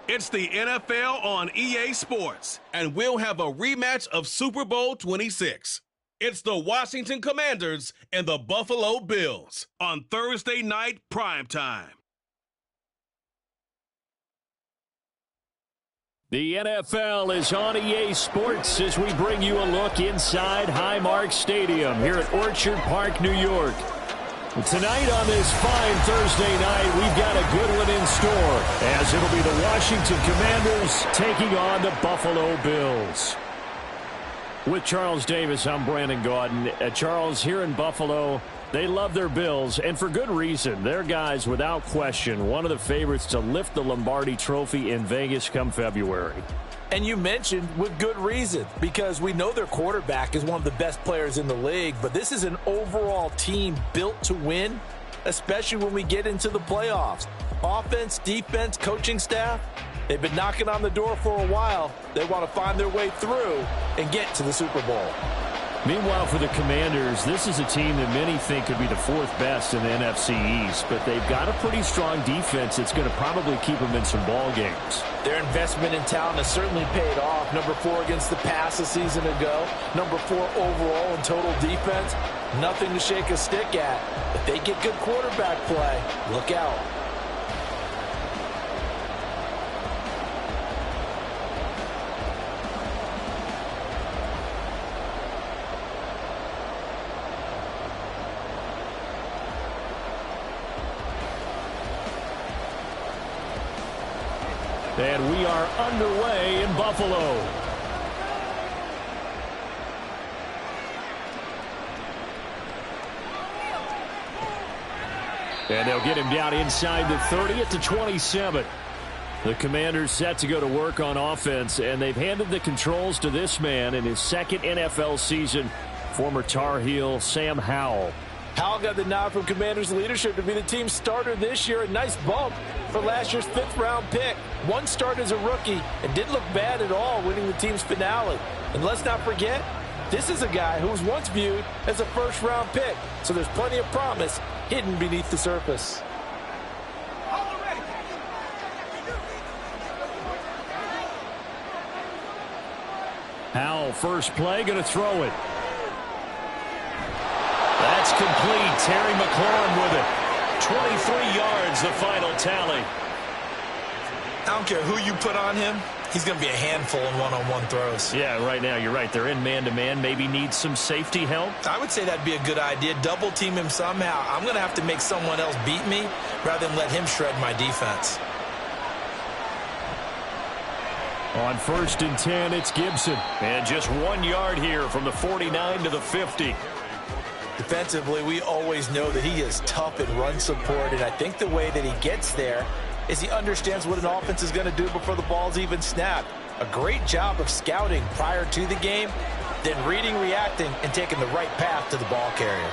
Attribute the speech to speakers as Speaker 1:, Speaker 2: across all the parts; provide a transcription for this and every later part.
Speaker 1: It's the NFL on EA Sports, and we'll have a rematch of Super Bowl 26. It's the Washington Commanders and the Buffalo Bills on Thursday night primetime.
Speaker 2: The NFL is on EA Sports as we bring you a look inside Highmark Stadium here at Orchard Park, New York. Tonight on this fine Thursday night, we've got a good one in store as it'll be the Washington Commanders taking on the Buffalo Bills. With Charles Davis, I'm Brandon Gaudin. Charles, here in Buffalo, they love their Bills, and for good reason. They're guys, without question, one of the favorites to lift the Lombardi Trophy in Vegas come February.
Speaker 3: And you mentioned with good reason, because we know their quarterback is one of the best players in the league, but this is an overall team built to win, especially when we get into the playoffs. Offense, defense, coaching staff, they've been knocking on the door for a while. They want to find their way through and get to the Super Bowl.
Speaker 2: Meanwhile, for the Commanders, this is a team that many think could be the fourth best in the NFC East, but they've got a pretty strong defense that's going to probably keep them in some ball games.
Speaker 3: Their investment in talent has certainly paid off. Number 4 against the pass a season ago. Number 4 overall in total defense. Nothing to shake a stick at. If they get good quarterback play, look out.
Speaker 2: And we are underway in Buffalo. And they'll get him down inside the 30 at the 27. The Commanders set to go to work on offense, and they've handed the controls to this man in his second NFL season, former Tar Heel Sam Howell.
Speaker 3: Howell got the nod from Commanders leadership to be the team starter this year. A nice bump for last year's 5th-round pick. One start as a rookie and didn't look bad at all, winning the team's finale. And let's not forget, this is a guy who was once viewed as a first-round pick. So there's plenty of promise hidden beneath the surface.
Speaker 2: Howell, first play, going to throw it. That's complete. Terry McLaurin with it. 23 yards, the final tally.
Speaker 3: I don't care who you put on him. He's going to be a handful in one-on-one throws.
Speaker 2: Yeah, right now, you're right. They're in man-to-man. Maybe need some safety help.
Speaker 3: I would say that'd be a good idea. Double team him somehow. I'm going to have to make someone else beat me rather than let him shred my defense.
Speaker 2: On 1st and 10, it's Gibson. And just 1 yard here from the 49 to the 50.
Speaker 3: Defensively, we always know that he is tough in run support, and I think the way that he gets there is he understands what an offense is going to do before the ball's even snapped. A great job of scouting prior to the game, then reading, reacting, and taking the right path to the ball carrier.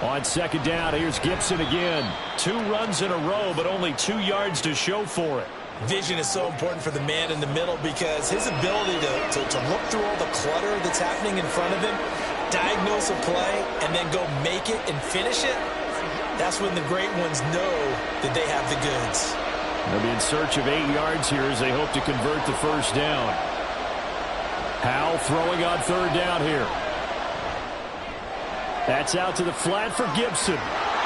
Speaker 2: On 2nd down, here's Gibson again. 2 runs in a row, but only 2 yards to show for it.
Speaker 3: Vision is so important for the man in the middle because his ability to look through all the clutter that's happening in front of him, diagnose a play, and then go make it and finish it, that's when the great ones know that they have the goods.
Speaker 2: They'll be in search of 8 yards here as they hope to convert the first down. Howell throwing on 3rd down here. That's out to the flat for Gibson.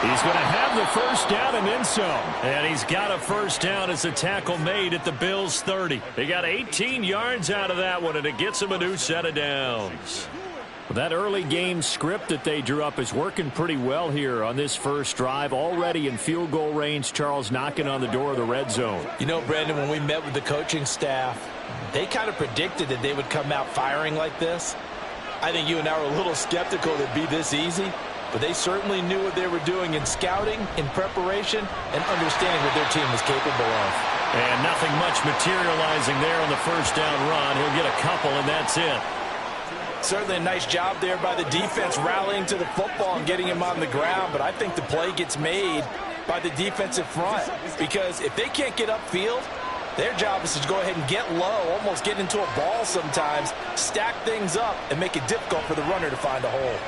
Speaker 2: He's going to have the first down and then some. And he's got a first down as the tackle made at the Bills' 30. They got 18 yards out of that one, and it gets them a new set of downs. That early game script that they drew up is working pretty well here on this first drive. Already in field goal range, Charles knocking on the door of the red zone.
Speaker 3: You know, Brandon, when we met with the coaching staff, they kind of predicted that they would come out firing like this. I think you and I were a little skeptical that it'd be this easy, but they certainly knew what they were doing in scouting, in preparation, and understanding what their team was capable of.
Speaker 2: And nothing much materializing there on the first down run. He'll get a couple, and that's it.
Speaker 3: Certainly a nice job there by the defense rallying to the football and getting him on the ground, but I think the play gets made by the defensive front because if they can't get upfield, their job is to go ahead and get low, almost get into a ball sometimes, stack things up, and make it difficult for the runner to find a hole.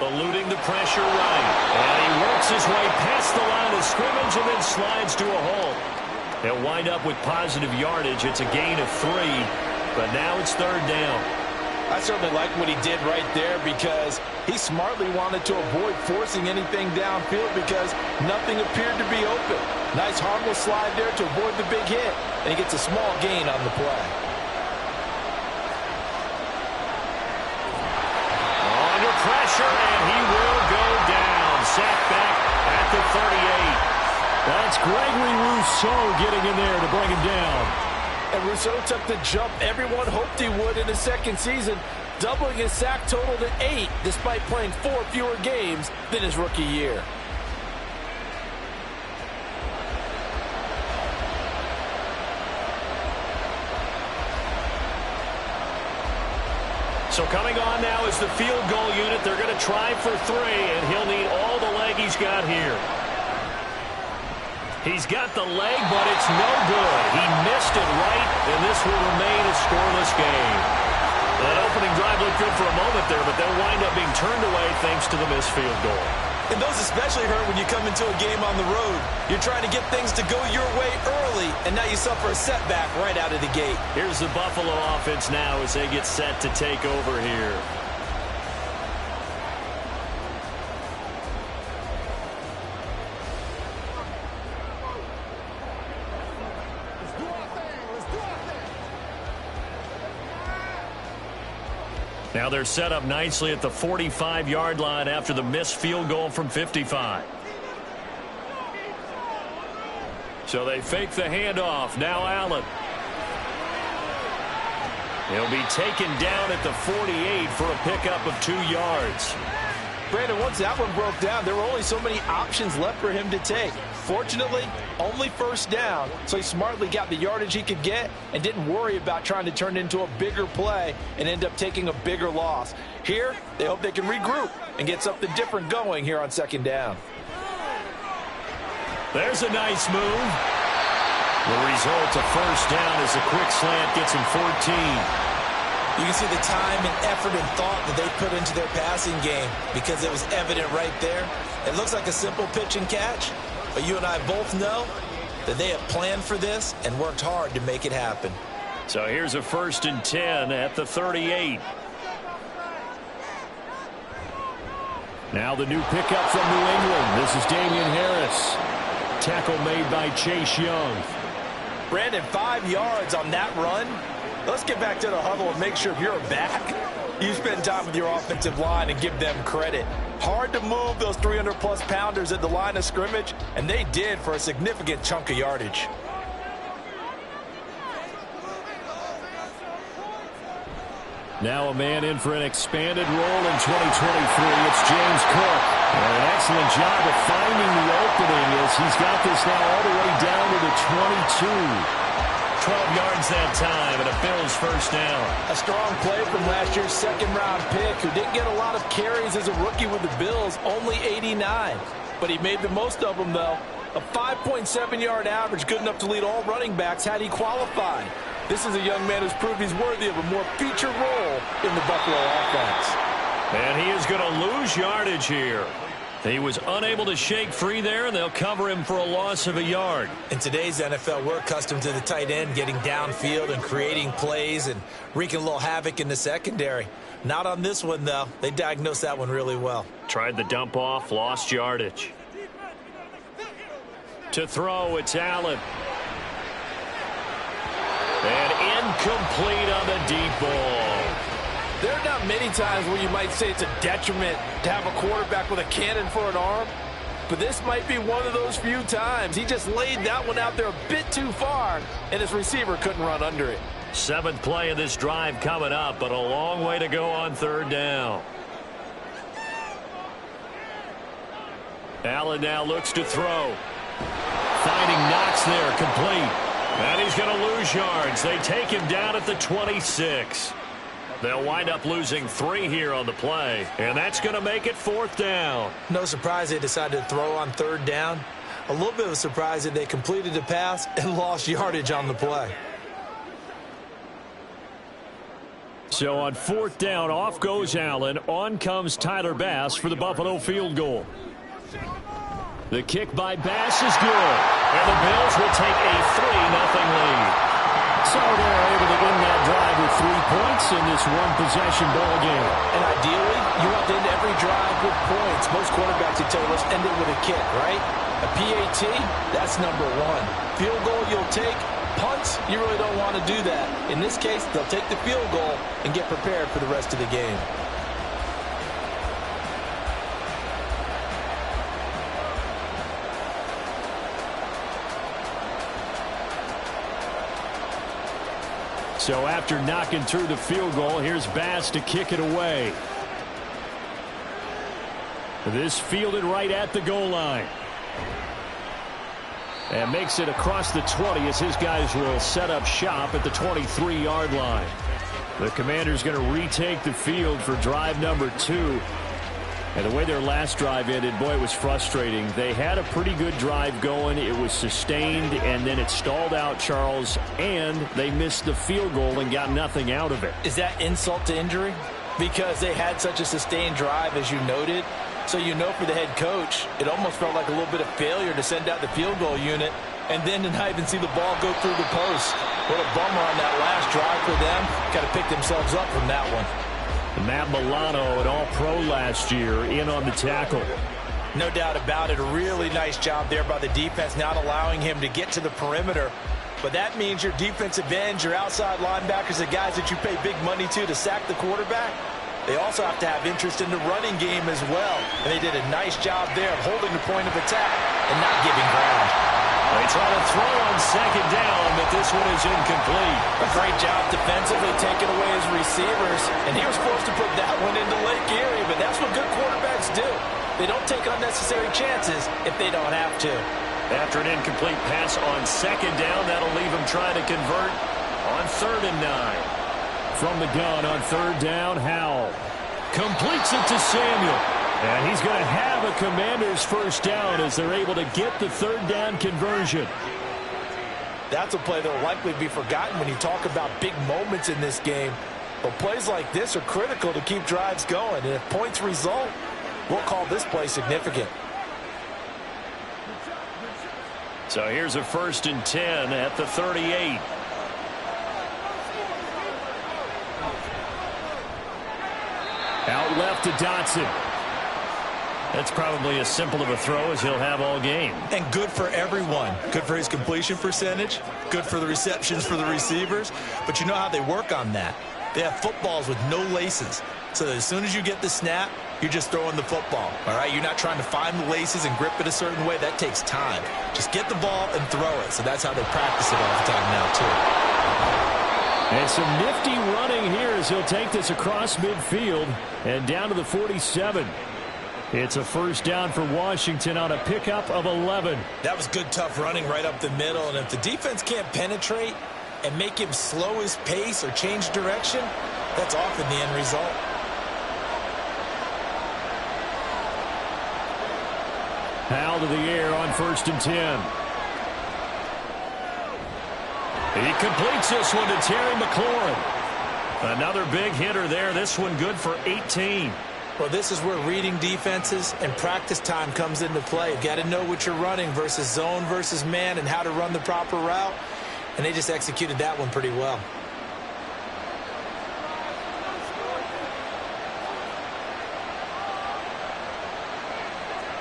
Speaker 2: eluding the pressure right. And he works his way past the line of scrimmage and then slides to a halt. He'll wind up with positive yardage. It's a gain of 3, but now it's third down.
Speaker 3: I certainly like what he did right there because he smartly wanted to avoid forcing anything downfield because nothing appeared to be open. Nice harmless slide there to avoid the big hit, and he gets a small gain on the play.
Speaker 2: Under pressure, and he will go down. Sacked back at the 38. That's Gregory Rousseau getting in there to bring him down.
Speaker 3: And Rousseau took the jump everyone hoped he would in his second season, doubling his sack total to 8 despite playing 4 fewer games than his rookie year.
Speaker 2: So coming on now is the field goal unit. They're going to try for 3, and he'll need all the leg he's got here. He's got the leg, but it's no good. He missed it right, and this will remain a scoreless game. That opening drive looked good for a moment there, but they'll wind up being turned away thanks to the missed field goal.
Speaker 3: And those especially hurt when you come into a game on the road. You're trying to get things to go your way early, and now you suffer a setback right out of the gate.
Speaker 2: Here's the Buffalo offense now as they get set to take over here. Now they're set up nicely at the 45-yard line after the missed field goal from 55. So they fake the handoff. Now Allen. He'll be taken down at the 48 for a pickup of 2 yards.
Speaker 3: Brandon, once that one broke down, there were only so many options left for him to take. Fortunately, only first down, so he smartly got the yardage he could get and didn't worry about trying to turn it into a bigger play and end up taking a bigger loss. Here, they hope they can regroup and get something different going here on second down.
Speaker 2: There's a nice move. The result, a first down as a quick slant gets him 14.
Speaker 3: You can see the time and effort and thought that they put into their passing game because it was evident right there. It looks like a simple pitch and catch, but you and I both know that they have planned for this and worked hard to make it happen.
Speaker 2: So here's a 1st and 10 at the 38. Now the new pickup from New England. This is Damian Harris. Tackle made by Chase Young.
Speaker 3: Brandon, 5 yards on that run. Let's get back to the huddle and make sure if you're back, you spend time with your offensive line and give them credit. Hard to move those 300-plus pounders at the line of scrimmage, and they did for a significant chunk of yardage.
Speaker 2: Now a man in for an expanded role in 2023. It's James Cook. And an excellent job of finding the opening as he's got this now all the way down to the 22. 12 yards that time, and a Bills first down. A strong play from last year's second-round pick, who didn't get a lot of carries as a rookie with the Bills, only 89. But he made the most of them, though. A 5.7-yard average, good enough to lead all running backs had he qualified. This is a young man who's proved he's worthy of a more featured role in the Buffalo offense. And he is going to lose yardage here. He was unable to shake free there, and they'll cover him for a loss of a yard.
Speaker 3: In today's NFL, we're accustomed to the tight end getting downfield and creating plays and wreaking a little havoc in the secondary. Not on this one, though. They diagnosed that one really well.
Speaker 2: Tried the dump off, lost yardage. To throw, it's Allen. And incomplete on the deep ball. There are not many times where you might say it's a detriment to have a quarterback with a cannon for an arm, but this might be one of those few times. He just laid that one out there a bit too far, and his receiver couldn't run under it. 7th play of this drive coming up, but a long way to go on third down. Allen now looks to throw. Finding Knox there, complete. And he's going to lose yards. They take him down at the 26. They'll wind up losing 3 here on the play, and that's going to make it 4th down.
Speaker 3: No surprise they decided to throw on third down. A little bit of a surprise that they completed the pass and lost yardage on the play.
Speaker 2: So on 4th down, off goes Allen. On comes Tyler Bass for the Buffalo field goal. The kick by Bass is good. And the Bills will take a 3-0 lead. So they're able to win that drive with 3 points in this one-possession ball game.
Speaker 3: And ideally, you want to end every drive with points. Most quarterbacks would tell you, let's end it with a kick, right? A PAT, that's number one. Field goal you'll take. Punts, you really don't want to do that. In this case, they'll take the field goal and get prepared for the rest of the game.
Speaker 2: So after knocking through the field goal, here's Bass to kick it away. This fielded right at the goal line. And makes it across the 20 as his guys will set up shop at the 23-yard line. The Commanders going to retake the field for drive number 2. And the way their last drive ended, boy, it was frustrating. They had a pretty good drive going. It was sustained, and then it stalled out, Charles, and they missed the field goal and got nothing out of it.
Speaker 3: Is that insult to injury? Because they had such a sustained drive, as you noted. So you know for the head coach, it almost felt like a little bit of failure to send out the field goal unit and then to not even see the ball go through the post. What a bummer on that last drive for them. Got to pick themselves up from that one.
Speaker 2: Matt Milano, an all-pro last year, in on the tackle.
Speaker 3: No doubt about it. A really nice job there by the defense, not allowing him to get to the perimeter. But that means your defensive ends, your outside linebackers, the guys that you pay big money to sack the quarterback, they also have to have interest in the running game as well. And they did a nice job there of holding the point of attack and not giving ground.
Speaker 2: They try to throw on 2nd down, but this one is incomplete.
Speaker 3: A great job defensively taking away his receivers. And he was supposed to put that one into Lake Erie, but that's what good quarterbacks do. They don't take unnecessary chances if they don't have to.
Speaker 2: After an incomplete pass on 2nd down, that'll leave him trying to convert on 3rd and 9. From the gun on 3rd down, Howell completes it to Samuel. And he's going to have a Commander's first down as they're able to get the 3rd down conversion.
Speaker 3: That's a play that will likely be forgotten when you talk about big moments in this game. But plays like this are critical to keep drives going. And if points result, we'll call this play significant.
Speaker 2: So here's a 1st and 10 at the 38. Out left to Dotson. That's probably as simple of a throw as he'll have all game.
Speaker 3: And good for everyone. Good for his completion percentage. Good for the receptions for the receivers. But you know how they work on that. They have footballs with no laces. So that as soon as you get the snap, you're just throwing the football. All right? You're not trying to find the laces and grip it a certain way. That takes time. Just get the ball and throw it. So that's how they practice it all the time now, too.
Speaker 2: And some nifty running here as he'll take this across midfield and down to the 47. It's a 1st down for Washington on a pickup of 11.
Speaker 3: That was good, tough running right up the middle. And if the defense can't penetrate and make him slow his pace or change direction, that's often the end result.
Speaker 2: Howell to the air on 1st and 10. He completes this one to Terry McLaurin. Another big hitter there. This one good for 18.
Speaker 3: Well, this is where reading defenses and practice time comes into play. You've got to know what you're running versus zone versus man and how to run the proper route. And they just executed that one pretty well.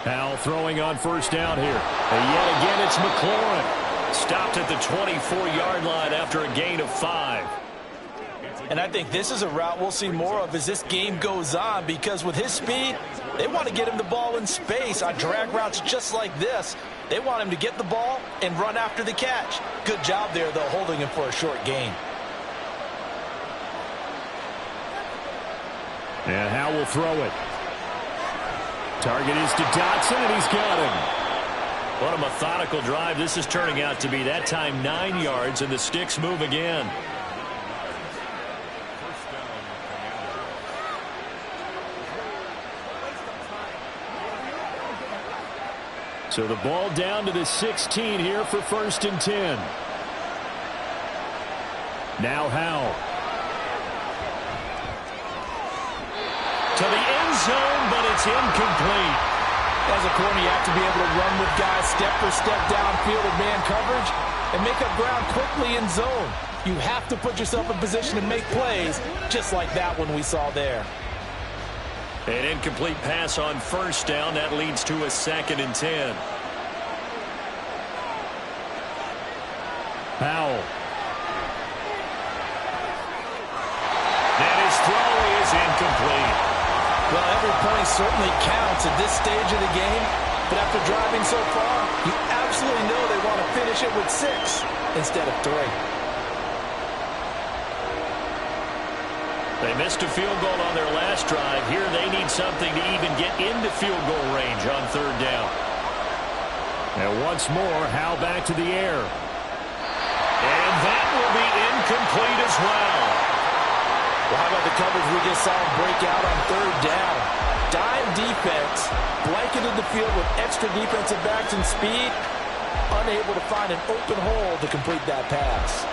Speaker 2: Howell throwing on 1st down here. And yet again, it's McLaurin. Stopped at the 24-yard line after a gain of 5.
Speaker 3: And I think this is a route we'll see more of as this game goes on, because with his speed, they want to get him the ball in space on drag routes just like this. They want him to get the ball and run after the catch. Good job there, though, holding him for a short gain.
Speaker 2: And Howell will throw it. Target is to Dotson, and he's got him. What a methodical drive this is turning out to be. That time 9 yards, and the sticks move again. So the ball down to the 16 here for 1st and 10. Now Howell. to the end zone, but it's incomplete.
Speaker 3: As a corner, you have to be able to run with guys step for step downfield in man coverage and make up ground quickly in zone. You have to put yourself in position to make plays, just like that one we saw there.
Speaker 2: An incomplete pass on first down. That leads to a 2nd and 10. Powell. And his throw is incomplete.
Speaker 3: Well, every point certainly counts at this stage of the game, but after driving so far, you absolutely know they want to finish it with 6 instead of 3.
Speaker 2: They missed a field goal on their last drive. Here they need something to even get into field goal range on 3rd down. And once more, Howe back to the air. And that will be incomplete as well.
Speaker 3: Well, how about the coverage we just saw him break out on 3rd down? Dime defense, blanketed the field with extra defensive backs and speed, unable to find an open hole to complete that pass.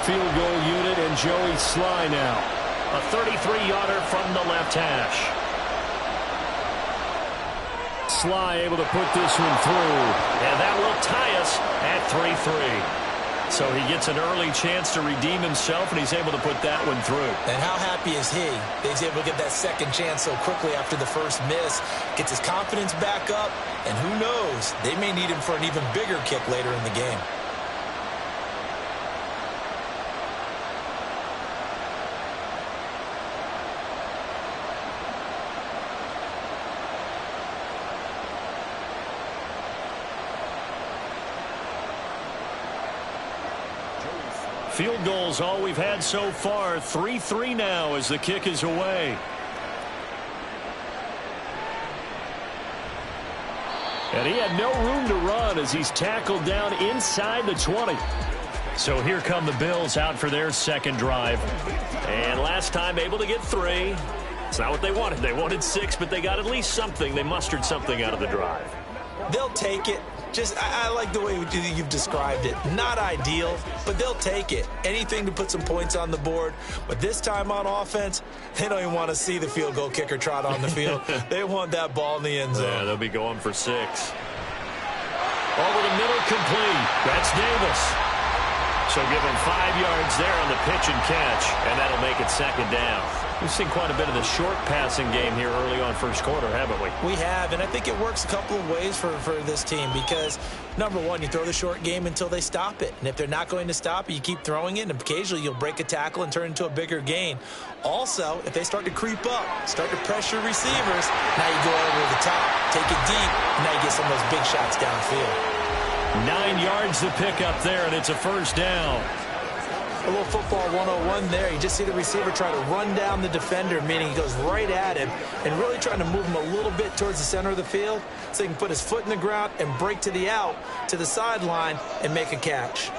Speaker 2: Field goal unit and Joey Sly now. A 33-yarder from the left hash. Sly able to put this one through, and that will tie us at 3-3. So he gets an early chance to redeem himself, and he's able to put that one through.
Speaker 3: And how happy is he that he's able to get that second chance so quickly after the first miss, gets his confidence back up, and who knows, they may need him for an even bigger kick later in the game.
Speaker 2: Field goals all we've had so far. 3-3 now as the kick is away. And he had no room to run as he's tackled down inside the 20. So here come the Bills out for their 2nd drive. And last time able to get 3. It's not what they wanted. They wanted 6, but they got at least something. They mustered something out of the drive.
Speaker 3: They'll take it. I like the way you've described it. Not ideal, but they'll take it. Anything to put some points on the board. But this time on offense, they don't even want to see the field goal kicker trot on the field. They want that ball in the end zone.
Speaker 2: Yeah, they'll be going for 6. Over the middle, complete. That's Davis. So give him 5 yards there on the pitch and catch, and that'll make it 2nd down. We've seen quite a bit of the short passing game here early on first quarter, haven't we?
Speaker 3: We have, and I think it works a couple of ways for this team because, number one, you throw the short game until they stop it. And if they're not going to stop it, you keep throwing it, and occasionally you'll break a tackle and turn it into a bigger gain. Also, if they start to creep up, start to pressure receivers, now you go over the top, take it deep, and now you get some of those big shots downfield.
Speaker 2: 9 yards to pick up there, and it's a 1st down.
Speaker 3: A little football 101 there. You just see the receiver try to run down the defender, meaning he goes right at him and really trying to move him a little bit towards the center of the field so he can put his foot in the ground and break to the out, to the sideline, and make a catch.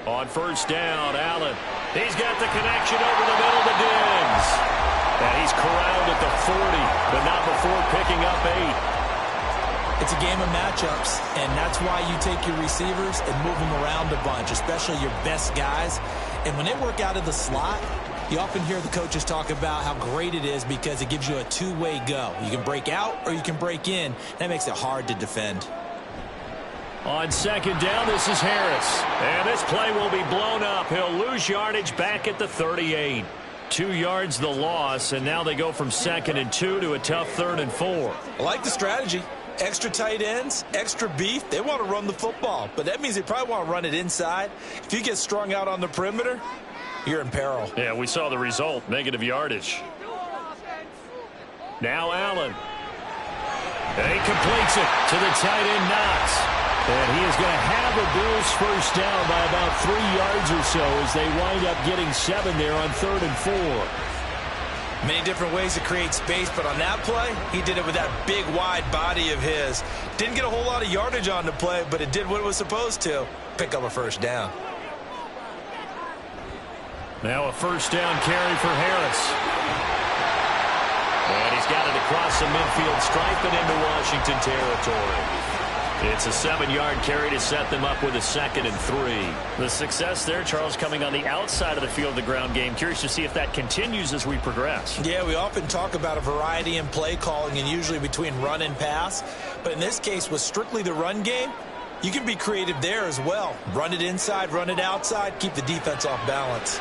Speaker 2: On 1st down, Allen. He's got the connection over the middle to Diggs. And he's corralled at the 40, but not before picking up 8.
Speaker 3: It's a game of matchups, and that's why you take your receivers and move them around a bunch, especially your best guys. And when they work out of the slot, you often hear the coaches talk about how great it is because it gives you a two-way go. You can break out or you can break in. That makes it hard to defend.
Speaker 2: On 2nd down, this is Harris. And this play will be blown up. He'll lose yardage back at the 38. 2 yards the loss, and now they go from 2nd and 2 to a tough 3rd and 4.
Speaker 3: I like the strategy. Extra tight ends, extra beef. They want to run the football, but that means they probably want to run it inside. If you get strung out on the perimeter, you're in peril.
Speaker 2: Yeah, we saw the result, negative yardage. Now Allen. And he completes it to the tight end Knox. And he is going to have the Bills 1st down by about 3 yards or so as they wind up getting 7 there on 3rd and 4.
Speaker 3: Many different ways to create space, but on that play, he did it with that big, wide body of his. Didn't get a whole lot of yardage on the play, but it did what it was supposed to. Pick up a 1st down.
Speaker 2: Now a 1st down carry for Harris. And he's got it across the midfield stripe and into Washington territory. It's a 7-yard carry to set them up with a 2nd and 3.
Speaker 4: The success there, Charles, coming on the outside of the field of the ground game. Curious to see if that continues as we progress.
Speaker 3: Yeah, we often talk about a variety in play calling and usually between run and pass. But in this case, with strictly the run game, you can be creative there as well. Run it inside, run it outside, keep the defense off balance.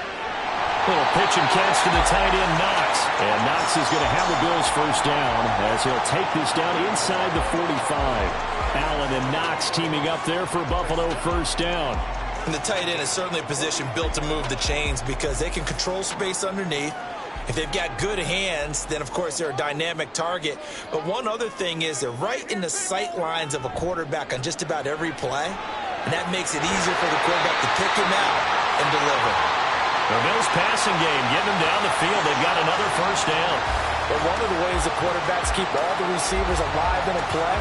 Speaker 2: Little pitch and catch to the tight end, Knox. And Knox is going to have the Bills first down as he'll take this down inside the 45. Allen and Knox teaming up there for Buffalo first down.
Speaker 3: And the tight end is certainly a position built to move the chains because they can control space underneath. If they've got good hands, then, of course, they're a dynamic target. But one other thing is they're right in the sight lines of a quarterback on just about every play. And that makes it easier for the quarterback to pick him out and deliver.
Speaker 2: The Bills passing game, getting them down the field. They've got another first down.
Speaker 3: But one of the ways the quarterbacks keep all the receivers alive in a play,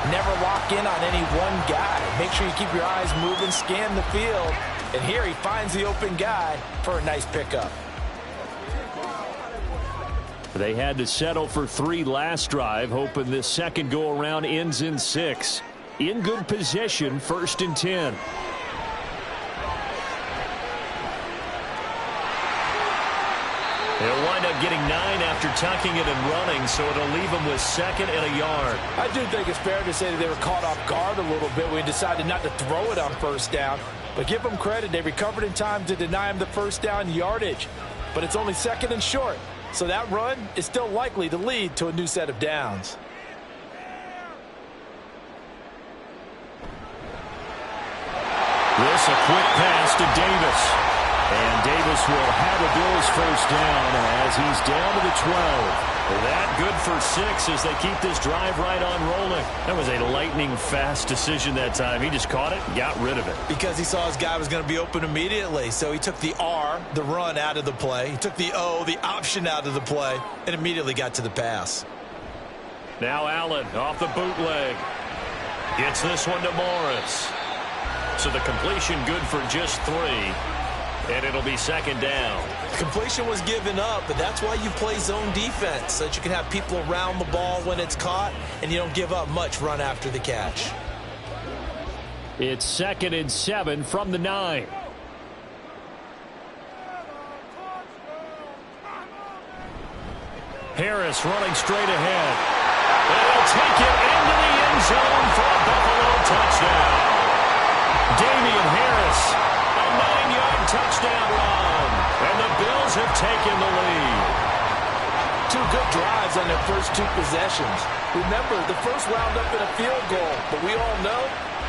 Speaker 3: never lock in on any one guy. Make sure you keep your eyes moving, scan the field. And here he finds the open guy for a nice pickup.
Speaker 2: They had to settle for 3 last drive, hoping this second go-around ends in 6. In good position, 1st and 10. They'll wind up getting 9 after tucking it and running, so it'll leave them with 2nd and a yard.
Speaker 3: I do think it's fair to say that they were caught off guard a little bit when we decided not to throw it on first down. But give them credit. They recovered in time to deny him the first down yardage. But it's only 2nd and short. So that run is still likely to lead to a new set of downs.
Speaker 2: This a quick pass to Davis. And Davis will have a Bills first down as he's down to the 12. That good for 6 as they keep this drive right on rolling. That was a lightning-fast decision that time. He just caught it and got rid of it.
Speaker 3: Because he saw his guy was going to be open immediately. So he took the R, the run, out of the play. He took the O, the option, out of the play, and immediately got to the pass.
Speaker 2: Now Allen off the bootleg. Gets this one to Morris. So the completion good for just 3. And it'll be 2nd down.
Speaker 3: Completion was given up, but that's why you play zone defense, so that you can have people around the ball when it's caught, and you don't give up much run after the catch.
Speaker 2: It's 2nd and 7 from the 9. Harris running straight ahead. And he'll take it into the end zone for a Buffalo touchdown. Damian Harris. 9-yard touchdown run, and the Bills have taken the lead.
Speaker 3: 2 good drives on their first 2 possessions. Remember, the first wound up in a field goal, but we all know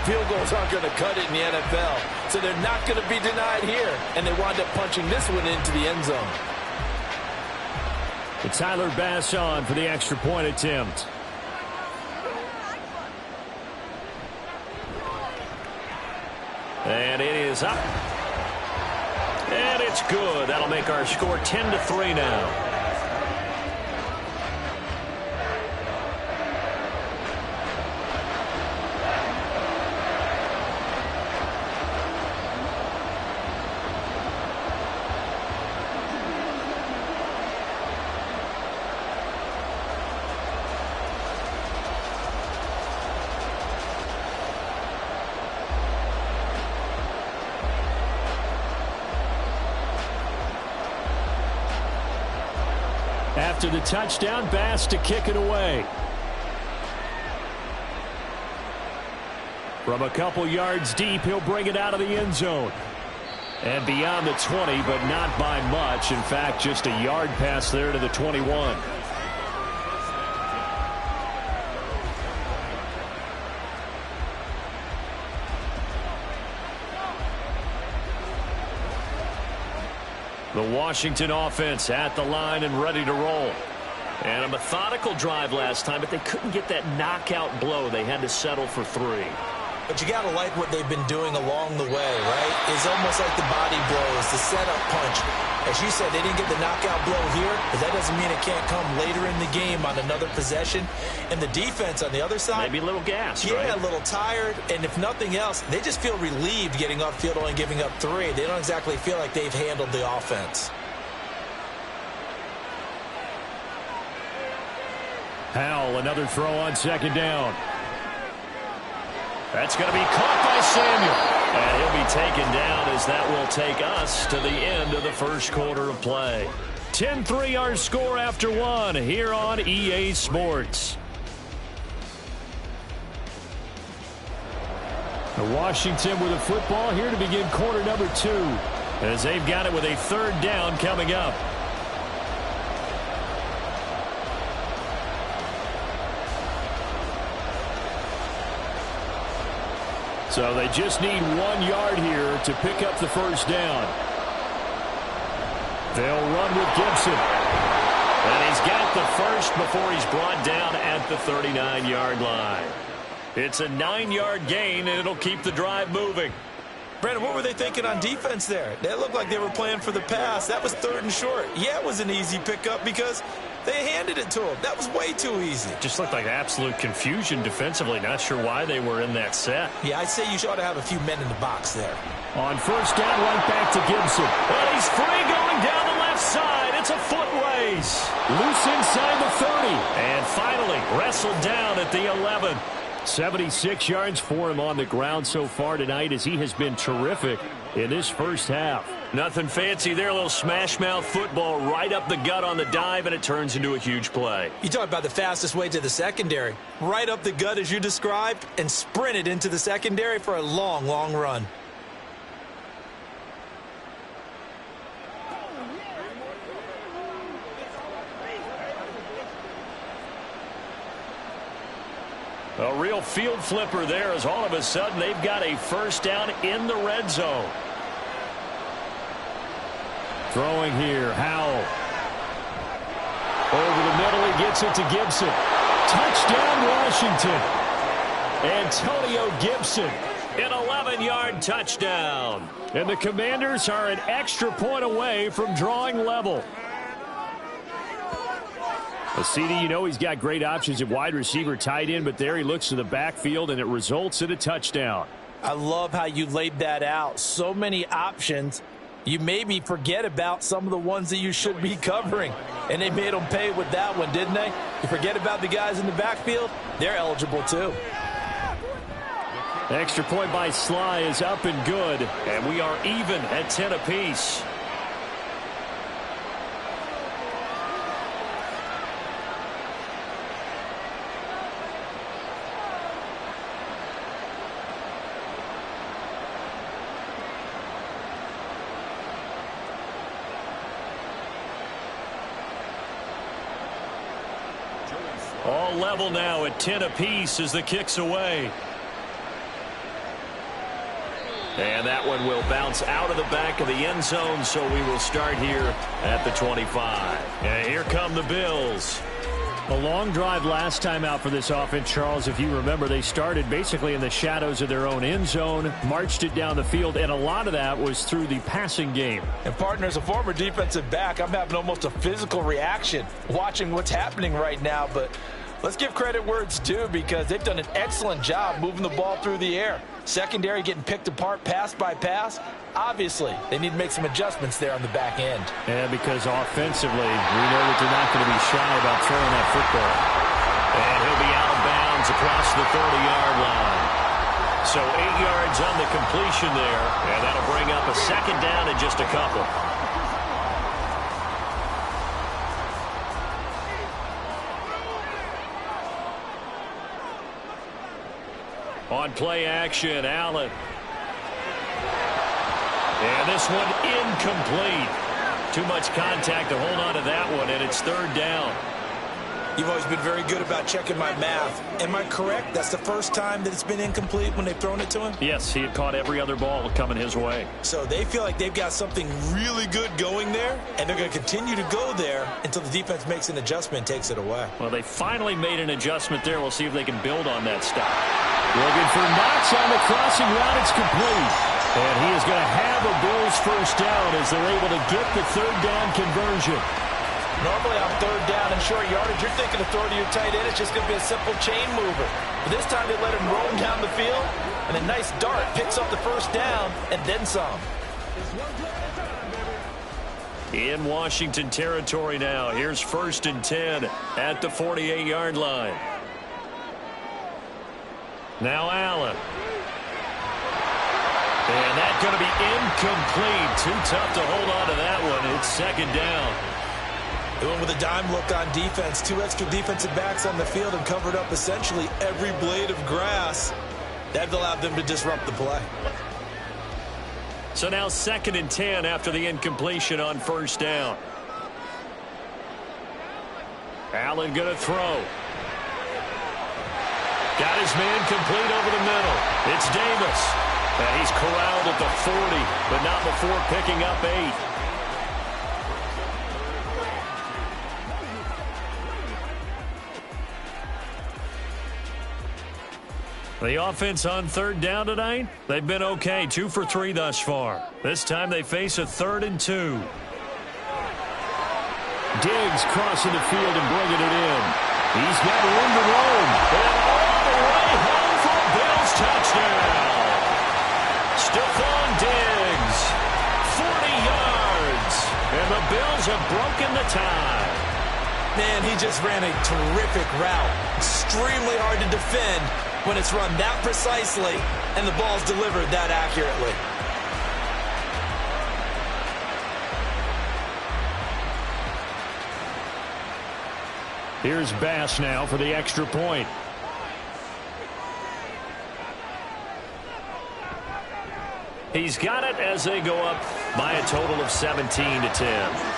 Speaker 3: field goals aren't going to cut it in the NFL, so they're not going to be denied here, and they wind up punching this one into the end zone.
Speaker 2: It's Tyler Bass on for the extra point attempt. And it is up. And it's good. That'll make our score 10-3 now. After the touchdown, Bass to kick it away. From a couple yards deep, he'll bring it out of the end zone. And beyond the 20, but not by much. In fact, just a yard pass there to the 21. The Washington offense at the line and ready to roll. And a methodical drive last time, but they couldn't get that knockout blow. They had to settle for 3.
Speaker 3: But you got to like what they've been doing along the way, right? It's almost like the body blows, the setup punch. As you said, they didn't get the knockout blow here, but that doesn't mean it can't come later in the game on another possession. And the defense on the other side,
Speaker 2: maybe a little gassed,
Speaker 3: yeah,
Speaker 2: right?
Speaker 3: A little tired. And if nothing else, they just feel relieved getting upfield only giving up 3. They don't exactly feel like they've handled the offense.
Speaker 2: Howell, another throw on 2nd down.
Speaker 4: That's going to be caught by Samuel. And he'll be taken down as that will take us to the end of the first quarter of play. 10-3 our score after one here on EA Sports. Washington with a football here to begin quarter number 2 as they've got it with a third down coming up. So they just need 1 yard here to pick up the first down. They'll run with Gibson. And he's got the first before he's brought down at the 39-yard line. It's a 9-yard gain, and it'll keep the drive moving.
Speaker 3: Brandon, what were they thinking on defense there? They looked like they were playing for the pass. That was 3rd and short. Yeah, it was an easy pickup because they handed it to him. That was way too easy. Just looked like absolute confusion defensively. Not sure why they were in that set. Yeah, I'd say you ought to have a few men in the box there.
Speaker 2: On first down, right back to Gibson.
Speaker 4: Well, he's free going down the left side. It's a foot race.
Speaker 2: Loose inside the 30.
Speaker 4: And finally wrestled down at the 11.
Speaker 2: 76 yards for him on the ground so far tonight as he has been terrific in this first half.
Speaker 4: Nothing fancy there. A little smash mouth football right up the gut on the dive, and it turns into a huge play.
Speaker 3: You talk about the fastest way to the secondary. Right up the gut as you described and sprinted into the secondary for a long, long run.
Speaker 4: A real field flipper there as all of a sudden they've got a first down in the red zone.
Speaker 2: Throwing here, Howell. Over the middle, he gets it to Gibson. Touchdown, Washington. Antonio Gibson.
Speaker 4: An 11-yard touchdown.
Speaker 2: And the Commanders are an extra point away from drawing level. CD, you know he's got great options at wide receiver, tight end, but there he looks to the backfield, and it results in a touchdown.
Speaker 3: I love how you laid that out. So many options. You made me forget about some of the ones that you should be covering. And they made them pay with that one, didn't they? You forget about the guys in the backfield? They're eligible too.
Speaker 2: Extra point by Sly is up and good.
Speaker 4: And we are even at 10 apiece. All level now at 10 apiece as the kick's away. And that one will bounce out of the back of the end zone, so we will start here at the 25. And here come the Bills.
Speaker 2: A long drive last time out for this offense, Charles. If you remember, they started basically in the shadows of their own end zone, marched it down the field, and a lot of that was through the passing game.
Speaker 3: And partner, as a former defensive back, I'm having almost a physical reaction watching what's happening right now. But let's give credit where it's due because they've done an excellent job moving the ball through the air. Secondary getting picked apart pass by pass. Obviously, they need to make some adjustments there on the back end.
Speaker 2: Yeah, because offensively, we know that they're not going to be shy about throwing that football.
Speaker 4: And he'll be out of bounds across the 30-yard line. So 8 yards on the completion there, and that'll bring up a second down and just a couple. On play action, Allen. And this one incomplete. Too much contact to hold on to that one, and it's third down.
Speaker 3: You've always been very good about checking my math. Am I correct? That's the first time that it's been incomplete when they've thrown it to him?
Speaker 4: Yes, he had caught every other ball coming his way.
Speaker 3: So they feel like they've got something really good going there, and they're going to continue to go there until the defense makes an adjustment and takes it away.
Speaker 4: Well, they finally made an adjustment there. We'll see if they can build on that stuff.
Speaker 2: Looking for Knox on the crossing route. It's complete. And he is going to have a Bills first down as they're able to get the third down conversion.
Speaker 3: Normally on third down and short yardage, you're thinking of throwing to your tight end. It's just going to be a simple chain mover. But this time they let him roam down the field, and a nice dart picks up the first down and then some.
Speaker 4: In Washington territory now. Here's 1st and 10 at the 48-yard line. Now Allen. And that's going to be incomplete. Too tough to hold on to that one. It's second down.
Speaker 3: They went with a dime look on defense. 2 extra defensive backs on the field and covered up essentially every blade of grass. That allowed them to disrupt the play.
Speaker 4: So now 2nd and 10 after the incompletion on first down. Allen going to throw. Got his man complete over the middle. It's Davis. And he's corralled at the 40, but not before picking up 8. The offense on 3rd down tonight, they've been okay. 2 for 3 thus far. This time they face a 3rd and 2. Diggs crossing the field and bringing it in. He's got room to roam. And all the way home for a Bills touchdown. Stephon Diggs, 40 yards. And the Bills have broken the tie.
Speaker 3: Man, he just ran a terrific route. Extremely hard to defend when it's run that precisely and the ball's delivered that accurately.
Speaker 4: Here's Bass now for the extra point. He's got it as they go up by a total of 17-10.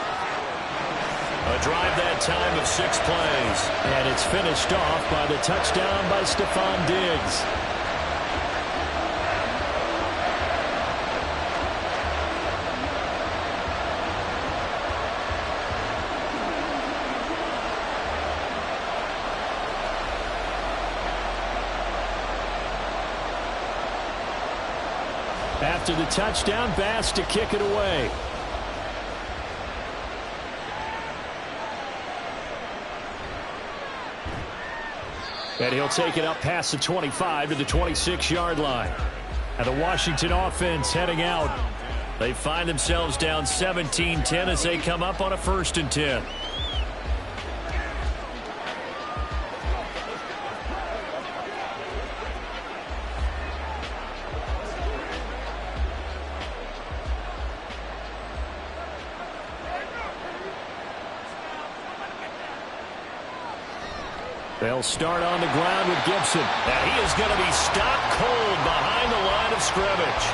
Speaker 4: A drive that time of 6 plays.
Speaker 2: And it's finished off by the touchdown by Stephon Diggs. After the touchdown, Bass to kick it away. And he'll take it up past the 25 to the 26-yard line. And the Washington offense heading out. They find themselves down 17-10 as they come up on a 1st and 10. They'll start on the ground with Gibson.
Speaker 4: And he is going to be stopped cold behind the line of scrimmage.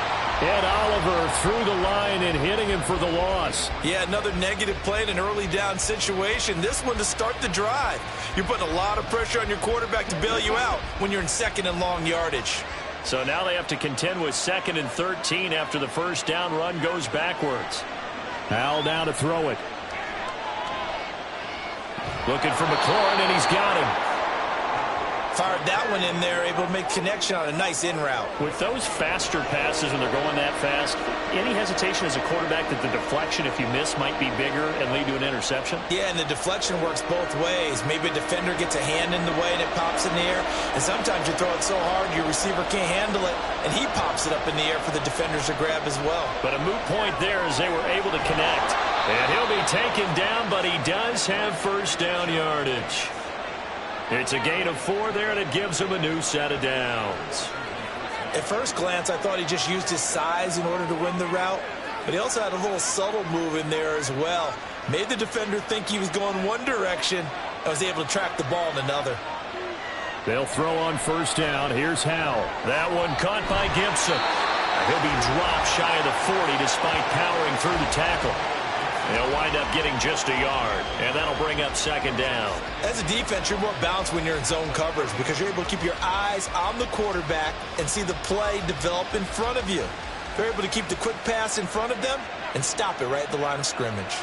Speaker 2: Ed Oliver through the line and hitting him for the loss.
Speaker 3: Yeah, another negative play in an early down situation. This one to start the drive. You're putting a lot of pressure on your quarterback to bail you out when you're in 2nd and long yardage.
Speaker 4: So now they have to contend with 2nd and 13 after the first down run goes backwards.
Speaker 2: Al down to throw it.
Speaker 4: Looking for McLaurin, and he's got him.
Speaker 3: Fired that one in there, able to make connection on a nice in route.
Speaker 4: With those faster passes when they're going that fast, any hesitation as a quarterback that the deflection, if you miss, might be bigger and lead to an interception?
Speaker 3: Yeah, and the deflection works both ways. Maybe a defender gets a hand in the way and it pops in the air. And sometimes you throw it so hard your receiver can't handle it, and he pops it up in the air for the defenders to grab as well.
Speaker 4: But a moot point there as they were able to connect. And he'll be taken down, but he does have first down yardage. It's a gain of 4 there, and it gives him a new set of downs.
Speaker 3: At first glance, I thought he just used his size in order to win the route, but he also had a little subtle move in there as well. Made the defender think he was going one direction and was able to track the ball in another.
Speaker 4: They'll throw on first down. Here's Howell. That one caught by Gibson. He'll be dropped shy of the 40 despite powering through the tackle. They'll wind up getting just a yard, and that'll bring up 2nd down.
Speaker 3: As a defense, you're more balanced when you're in zone coverage because you're able to keep your eyes on the quarterback and see the play develop in front of you. They're able to keep the quick pass in front of them and stop it right at the line of scrimmage.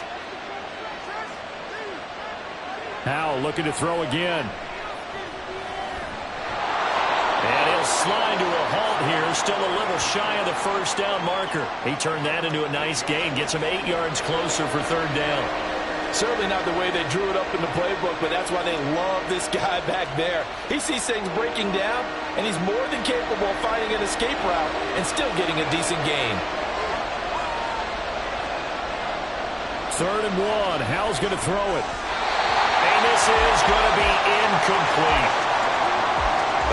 Speaker 2: Howell looking to throw again.
Speaker 4: And he'll slide to a halt here, still a little shy of the first down marker. He turned that into a nice gain, gets him 8 yards closer for 3rd down.
Speaker 5: Certainly not the way they drew it up in the playbook, but that's why they love this guy back there. He sees things breaking down, and he's more than capable of finding an escape route and still getting a decent gain.
Speaker 2: 3rd and 1. Howell's going to throw it.
Speaker 4: And this is going to be incomplete.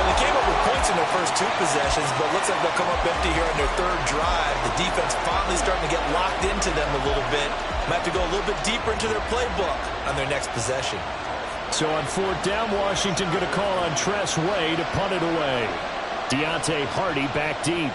Speaker 5: Well, they came up with points in their first 2 possessions, but looks like they'll come up empty here on their 3rd drive. The defense finally starting to get locked into them a little bit. Might have to go a little bit deeper into their playbook on their next possession.
Speaker 2: So on 4th down, Washington going to call on Tress Way to punt it away. Deontay Hardy back deep.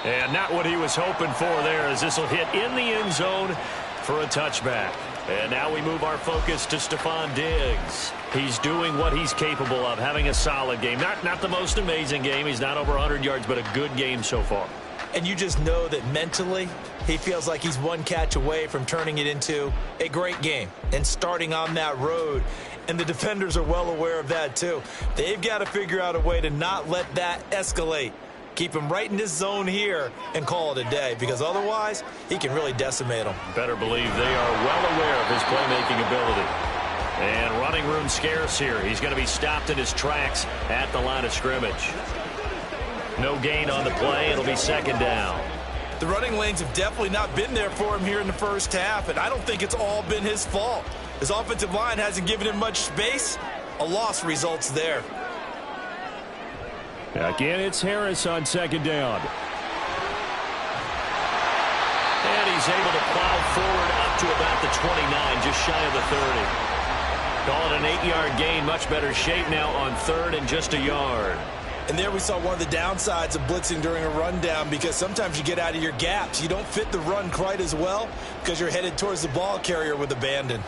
Speaker 2: And not what he was hoping for there, as this will hit in the end zone for a touchback. And now we move our focus to Stephon Diggs. He's doing what he's capable of, having a solid game. Not the most amazing game. He's not over 100 yards, but a good game so far.
Speaker 5: And you just know that mentally, he feels like he's one catch away from turning it into a great game and starting on that road. And the defenders are well aware of that too. They've got to figure out a way to not let that escalate. Keep him right in this zone here and call it a day, because otherwise he can really decimate them.
Speaker 2: Better believe they are well aware of his playmaking ability. And running room scarce here. He's going to be stopped in his tracks at the line of scrimmage. No gain on the play. It'll be 2nd down.
Speaker 5: The running lanes have definitely not been there for him here in the first half, and I don't think it's all been his fault. His offensive line hasn't given him much space. A loss results there.
Speaker 2: Again, it's Harris on 2nd down. And he's able to plow forward up to about the 29, just shy of the 30. Call it an 8-yard gain, much better shape now on 3rd and just a yard.
Speaker 5: And there we saw one of the downsides of blitzing during a rundown, because sometimes you get out of your gaps. You don't fit the run quite as well because you're headed towards the ball carrier with abandon.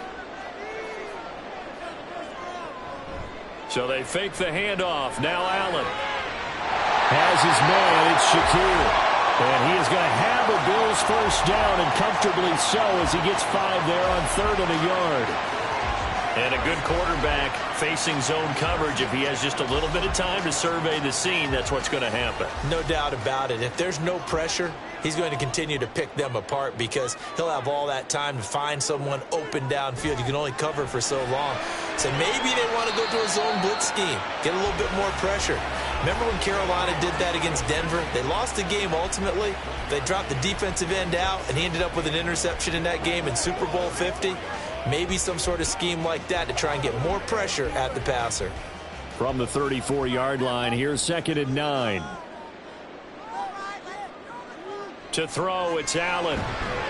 Speaker 2: So they fake the handoff. Now Allen has his man. It's Shakir. And he is going to have a Bills 1st down, and comfortably so, as he gets 5 there on 3rd and a yard. And a good quarterback facing zone coverage. If he has just a little bit of time to survey the scene, that's what's going to happen.
Speaker 5: No doubt about it. If there's no pressure, he's going to continue to pick them apart, because he'll have all that time to find someone open downfield. You can only cover for so long. So maybe they want to go to a zone blitz scheme, get a little bit more pressure. Remember when Carolina did that against Denver? They lost the game ultimately. They dropped the defensive end out, and he ended up with an interception in that game in Super Bowl 50. Maybe some sort of scheme like that to try and get more pressure at the passer.
Speaker 2: From the 34-yard line, here's 2nd and 9. To throw, it's Allen.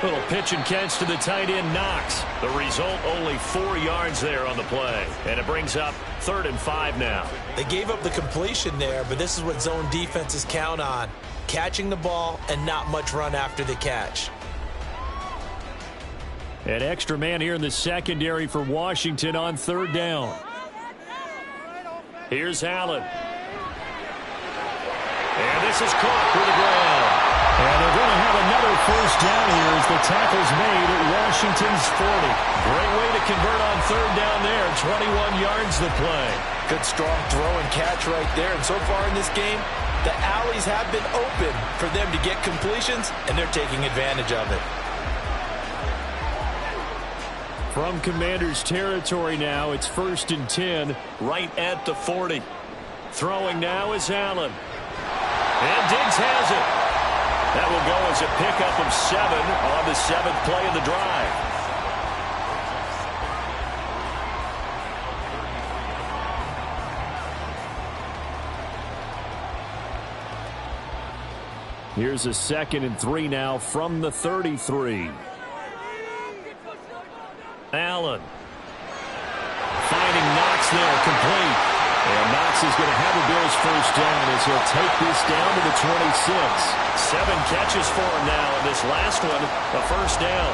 Speaker 2: Little pitch and catch to the tight end, Knox. The result, only 4 yards there on the play. And it brings up 3rd and 5 now.
Speaker 5: They gave up the completion there, but this is what zone defenses count on. Catching the ball and not much run after the catch.
Speaker 2: An extra man here in the secondary for Washington on 3rd down. Here's Allen. And this is caught for the ground. And they're going to have another 1st down here as the tackle's made at Washington's 40. Great way to convert on 3rd down there. 21 yards the play.
Speaker 5: Good strong throw and catch right there. And so far in this game, the alleys have been open for them to get completions, and they're taking advantage of it.
Speaker 2: From Commanders territory now, it's 1st and 10, right at the 40. Throwing now is Allen. And Diggs has it. That will go as a pickup of 7 on the 7th play of the drive. Here's a 2nd and 3 now from the 33. Allen finding Knox there, complete. And Knox is going to have a Bills 1st down as he'll take this down to the 26. 7 catches for him now, and this last one, a 1st down.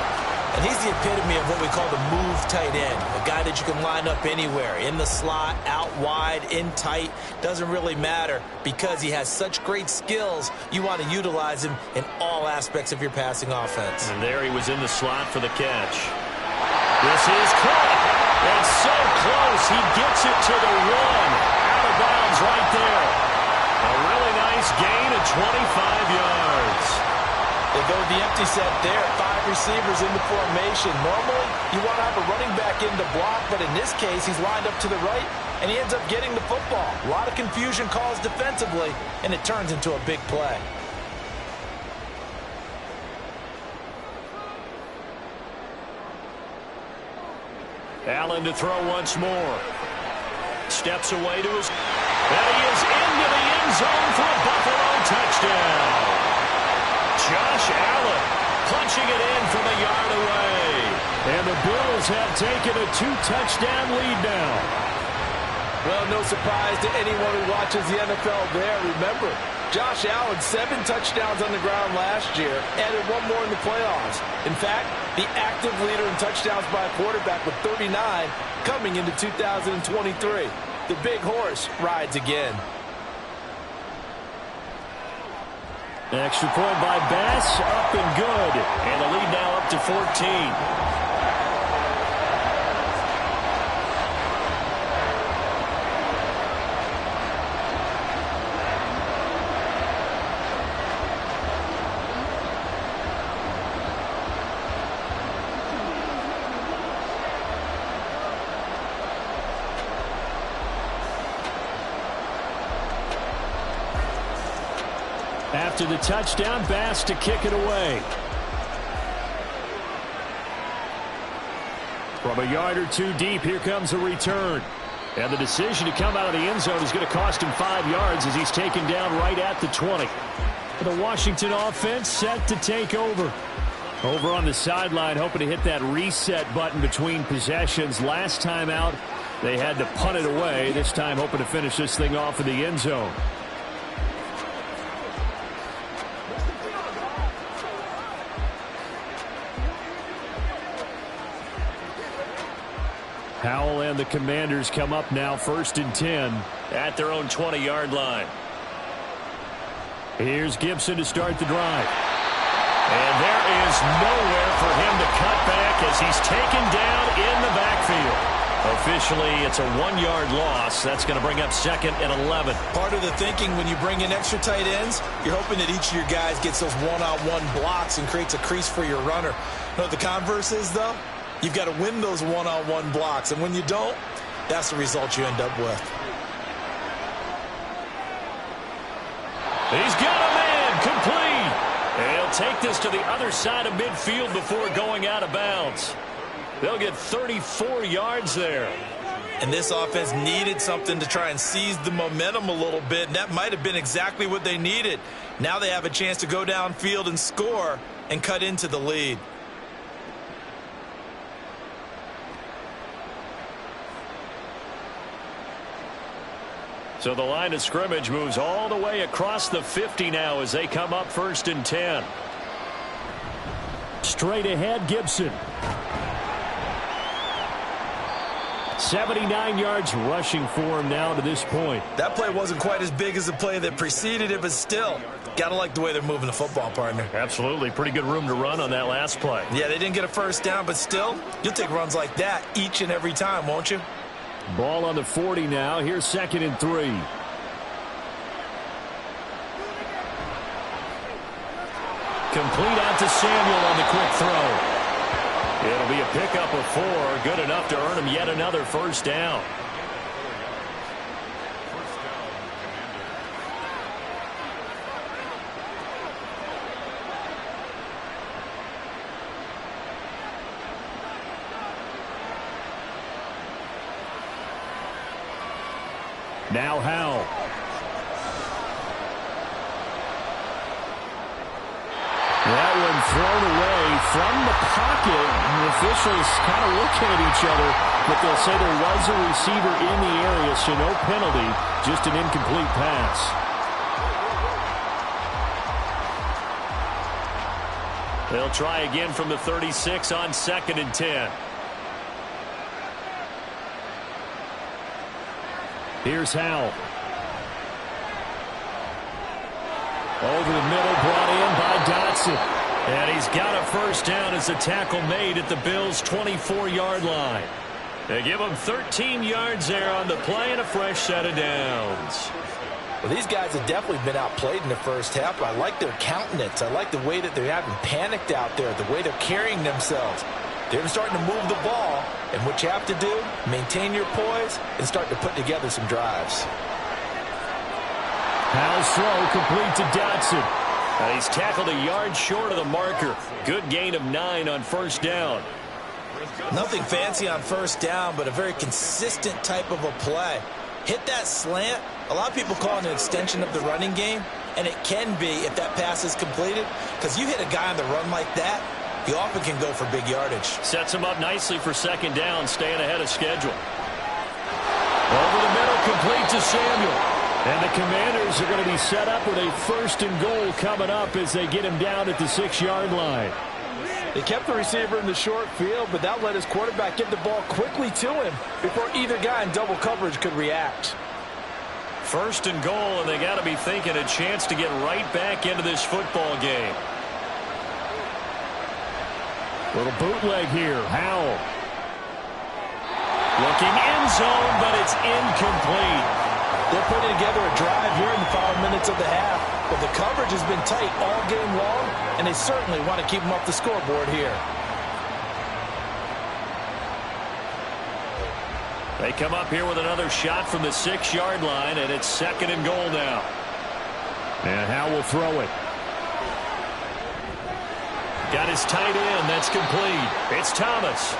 Speaker 5: And he's the epitome of what we call the move tight end, a guy that you can line up anywhere, in the slot, out wide, in tight, doesn't really matter, because he has such great skills. You want to utilize him in all aspects of your passing offense.
Speaker 2: And there he was in the slot for the catch. This is caught, and so close, he gets it to the 1, out of bounds right there. A really nice gain of 25 yards.
Speaker 5: They go the empty set there, 5 receivers in the formation. Normally, you want to have a running back in the block, but in this case, he's lined up to the right, and he ends up getting the football. A lot of confusion caused defensively, and it turns into a big play.
Speaker 4: Allen to throw once more. Steps away to his... And he is into the end zone for a Buffalo touchdown. Josh Allen punching it in from a yard away.
Speaker 2: And the Bills have taken a 2-touchdown lead now.
Speaker 3: Well, no surprise to anyone who watches the NFL there. Remember, Josh Allen, 7 touchdowns on the ground last year, added 1 more in the playoffs. In fact, the active leader in touchdowns by a quarterback with 39 coming into 2023. The big horse rides again.
Speaker 2: Extra point by Bass, up and good.
Speaker 4: And the lead now up to 14.
Speaker 2: After the touchdown, Bass to kick it away. From a yard or 2 deep, here comes a return. And the decision to come out of the end zone is going to cost him 5 yards as he's taken down right at the 20. The Washington offense set to take over. Over on the sideline, hoping to hit that reset button between possessions. Last time out, they had to punt it away. This time, hoping to finish this thing off in the end zone. Howell and the Commanders come up now, 1st and 10.
Speaker 4: At their own 20-yard line.
Speaker 2: Here's Gibson to start the drive.
Speaker 4: And there is nowhere for him to cut back as he's taken down in the backfield. Officially, it's a 1-yard loss. That's going to bring up 2nd and 11.
Speaker 5: Part of the thinking when you bring in extra tight ends, you're hoping that each of your guys gets those one-on-one blocks and creates a crease for your runner. You know what the converse is, though? You've got to win those one-on-one blocks, and when you don't, that's the result you end up with.
Speaker 4: He's got a man complete. And he'll take this to the other side of midfield before going out of bounds. They'll get 34 yards there.
Speaker 5: And this offense needed something to try and seize the momentum a little bit, and that might have been exactly what they needed. Now they have a chance to go downfield and score and cut into the lead.
Speaker 4: So the line of scrimmage moves all the way across the 50 now as they come up 1st and 10.
Speaker 2: Straight ahead, Gibson. 79 yards rushing for him now to this point.
Speaker 5: That play wasn't quite as big as the play that preceded it, but still, gotta like the way they're moving the football, partner.
Speaker 4: Absolutely. Pretty good room to run on that last play.
Speaker 5: Yeah, they didn't get a first down, but still, you'll take runs like that each and every time, won't you?
Speaker 2: Ball on the 40 now. Here's 2nd and 3.
Speaker 4: Complete out to Samuel on the quick throw. It'll be a pickup of 4. Good enough to earn him yet another first down.
Speaker 2: Now Howell. That one thrown away from the pocket. The officials kind of looking at each other, but they'll say there was a receiver in the area, so no penalty, just an incomplete pass.
Speaker 4: They'll try again from the 36 on 2nd and 10.
Speaker 2: Here's Howell. Over the middle, brought in by Dotson.
Speaker 4: And he's got a first down as the tackle made at the Bills' 24-yard line. They give him 13 yards there on the play and a fresh set of downs.
Speaker 3: Well, these guys have definitely been outplayed in the first half. I like their countenance. I like the way that they haven't panicked out there, the way they're carrying themselves. They're starting to move the ball, and what you have to do, maintain your poise and start to put together some drives.
Speaker 2: Howell's throw complete to Dotson.
Speaker 4: And he's tackled a yard short of the marker. Good gain of 9 on first down.
Speaker 5: Nothing fancy on first down, but a very consistent type of a play. Hit that slant. A lot of people call it an extension of the running game, and it can be if that pass is completed, because you hit a guy on the run like that, you often can go for big yardage.
Speaker 2: Sets him up nicely for second down, staying ahead of schedule. Over the middle, complete to Samuel. And the Commanders are going to be set up with a 1st and goal coming up as they get him down at the 6-yard line.
Speaker 3: They kept the receiver in the short field, but that let his quarterback get the ball quickly to him before either guy in double coverage could react.
Speaker 2: 1st and goal, and they got to be thinking a chance to get right back into this football game. Little bootleg here. Howell. Looking end zone, but it's incomplete.
Speaker 3: They're putting together a drive here in the final minutes of the half, but the coverage has been tight all game long, and they certainly want to keep them off the scoreboard here.
Speaker 2: They come up here with another shot from the 6-yard line, and it's 2nd and goal now. And Howell will throw it. Got his tight end. That's complete. It's Thomas.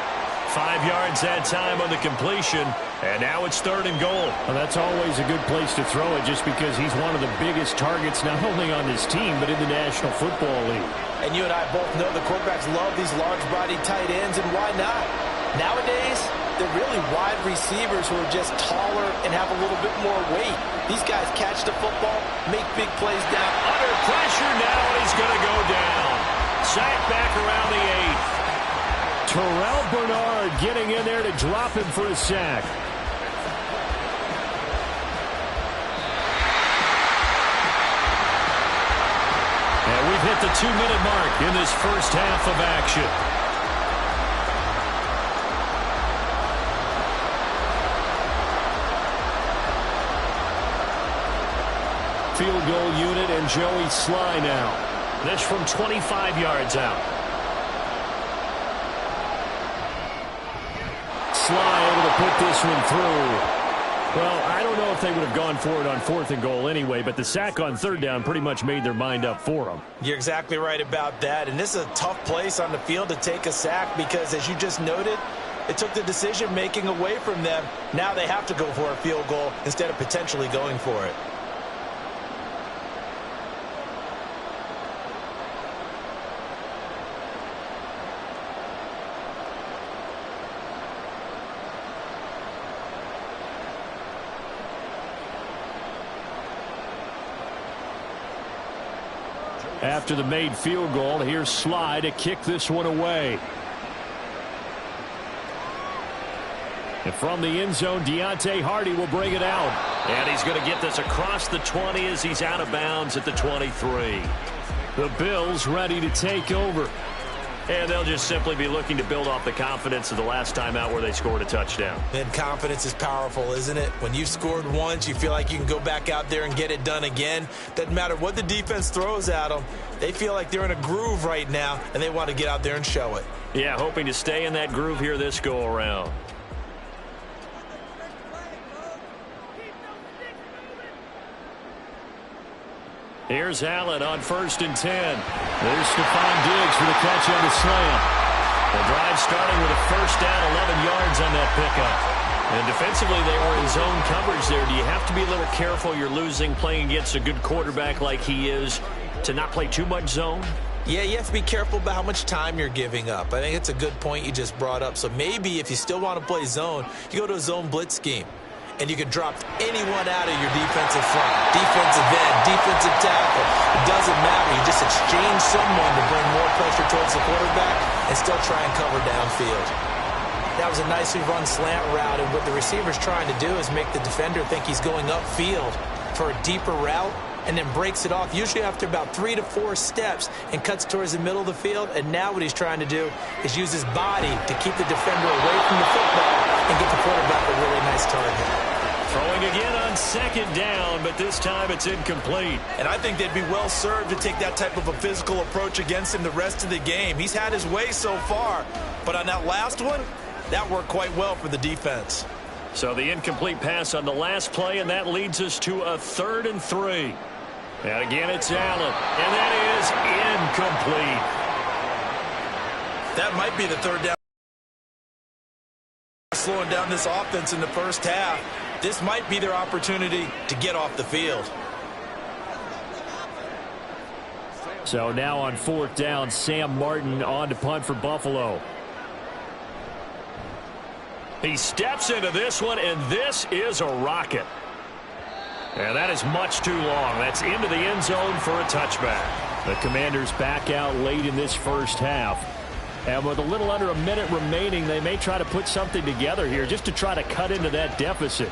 Speaker 2: 5 yards that time on the completion, and now it's 3rd and goal.
Speaker 6: Well, that's always a good place to throw it just because he's one of the biggest targets not only on this team but in the National Football League.
Speaker 3: And you and I both know the quarterbacks love these large-bodied tight ends, and why not? Nowadays, they're really wide receivers who are just taller and have a little bit more weight. These guys catch the football, make big plays down.
Speaker 2: Under pressure now, and he's going to go down. Sacked back around the 8th.
Speaker 6: Terrell Bernard getting in there to drop him for a sack.
Speaker 2: And we've hit the 2-minute mark in this first half of action.
Speaker 6: Field goal unit and Joey Sly now.
Speaker 2: This from 25 yards out.
Speaker 6: Sly able to put this one through. Well, I don't know if they would have gone for it on 4th and goal anyway, but the sack on 3rd down pretty much made their mind up for them.
Speaker 3: You're exactly right about that, and this is a tough place on the field to take a sack because, as you just noted, it took the decision-making away from them. Now they have to go for a field goal instead of potentially going for it.
Speaker 6: After the made field goal, here's Sly to kick this one away. And from the end zone, Deontay Hardy will bring it out.
Speaker 2: And he's going to get this across the 20 as he's out of bounds at the 23.
Speaker 6: The Bills ready to take over.
Speaker 2: And they'll just simply be looking to build off the confidence of the last time out where they scored a touchdown.
Speaker 5: And confidence is powerful, isn't it? When you've scored once, you feel like you can go back out there and get it done again. Doesn't matter what the defense throws at them. They feel like they're in a groove right now, and they want to get out there and show it.
Speaker 2: Yeah, hoping to stay in that groove here this go-around.
Speaker 6: Here's Allen on 1st and 10. There's Stephon Diggs for the catch on the slant.
Speaker 2: The drive starting with a 1st down, 11 yards on that pickup. And defensively, they were in zone coverage there. Do you have to be a little careful? You're losing, playing against a good quarterback like he is, to not play too much zone?
Speaker 5: Yeah, you have to be careful about how much time you're giving up. I think it's a good point you just brought up. So maybe if you still want to play zone, you go to a zone blitz scheme. And you can drop anyone out of your defensive front, defensive end, defensive tackle. It doesn't matter. You just exchange someone to bring more pressure towards the quarterback and still try and cover downfield. That was a nicely run slant route, and what the receiver's trying to do is make the defender think he's going upfield for a deeper route and then breaks it off, usually after about 3 to 4 steps, and cuts towards the middle of the field. And now what he's trying to do is use his body to keep the defender away from the football and get the quarterback a really nice target.
Speaker 2: Throwing again on 2nd down, but this time it's incomplete.
Speaker 3: And I think they'd be well served to take that type of a physical approach against him the rest of the game. He's had his way so far, but on that last one, that worked quite well for the defense.
Speaker 2: So the incomplete pass on the last play, and that leads us to a 3rd and 3. And again, it's Allen, and that is incomplete.
Speaker 3: That might be the 3rd down.
Speaker 5: slowing down this offense in the first half. This might be their opportunity to get off the field.
Speaker 2: So now on 4th down, Sam Martin on to punt for Buffalo.
Speaker 4: He steps into this one, and this is a rocket. And that is much too long. That's into the end zone for a touchback.
Speaker 2: The Commanders back out late in this first half. And with a little under a minute remaining, they may try to put something together here just to try to cut into that deficit.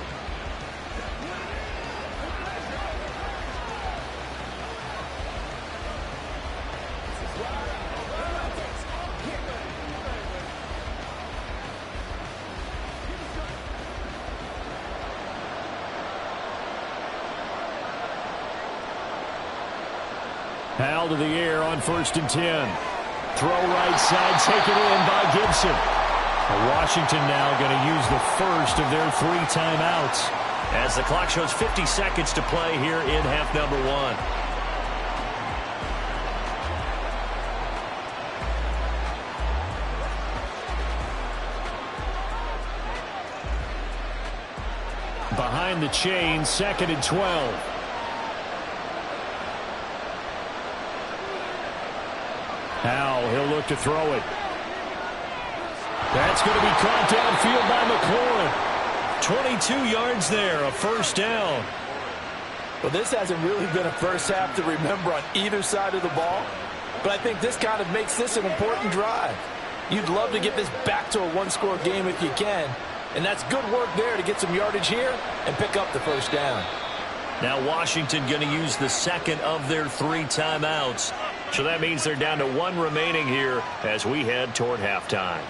Speaker 2: Howell to the air on 1st and 10. Throw right side, taken in by Gibson. Washington now going to use the first of their 3 timeouts.
Speaker 4: As the clock shows 50 seconds to play here in half number 1.
Speaker 2: Behind the chain, 2nd and 12. Howell, he'll look to throw it. That's going to be caught downfield by McLaurin.
Speaker 4: 22 yards there, a first down.
Speaker 3: Well, this hasn't really been a first half to remember on either side of the ball, but I think this kind of makes this an important drive. You'd love to get this back to a one-score game if you can, and that's good work there to get some yardage here and pick up the first down.
Speaker 4: Now Washington going to use the second of their 3 timeouts. So that means they're down to 1 remaining here as we head toward halftime.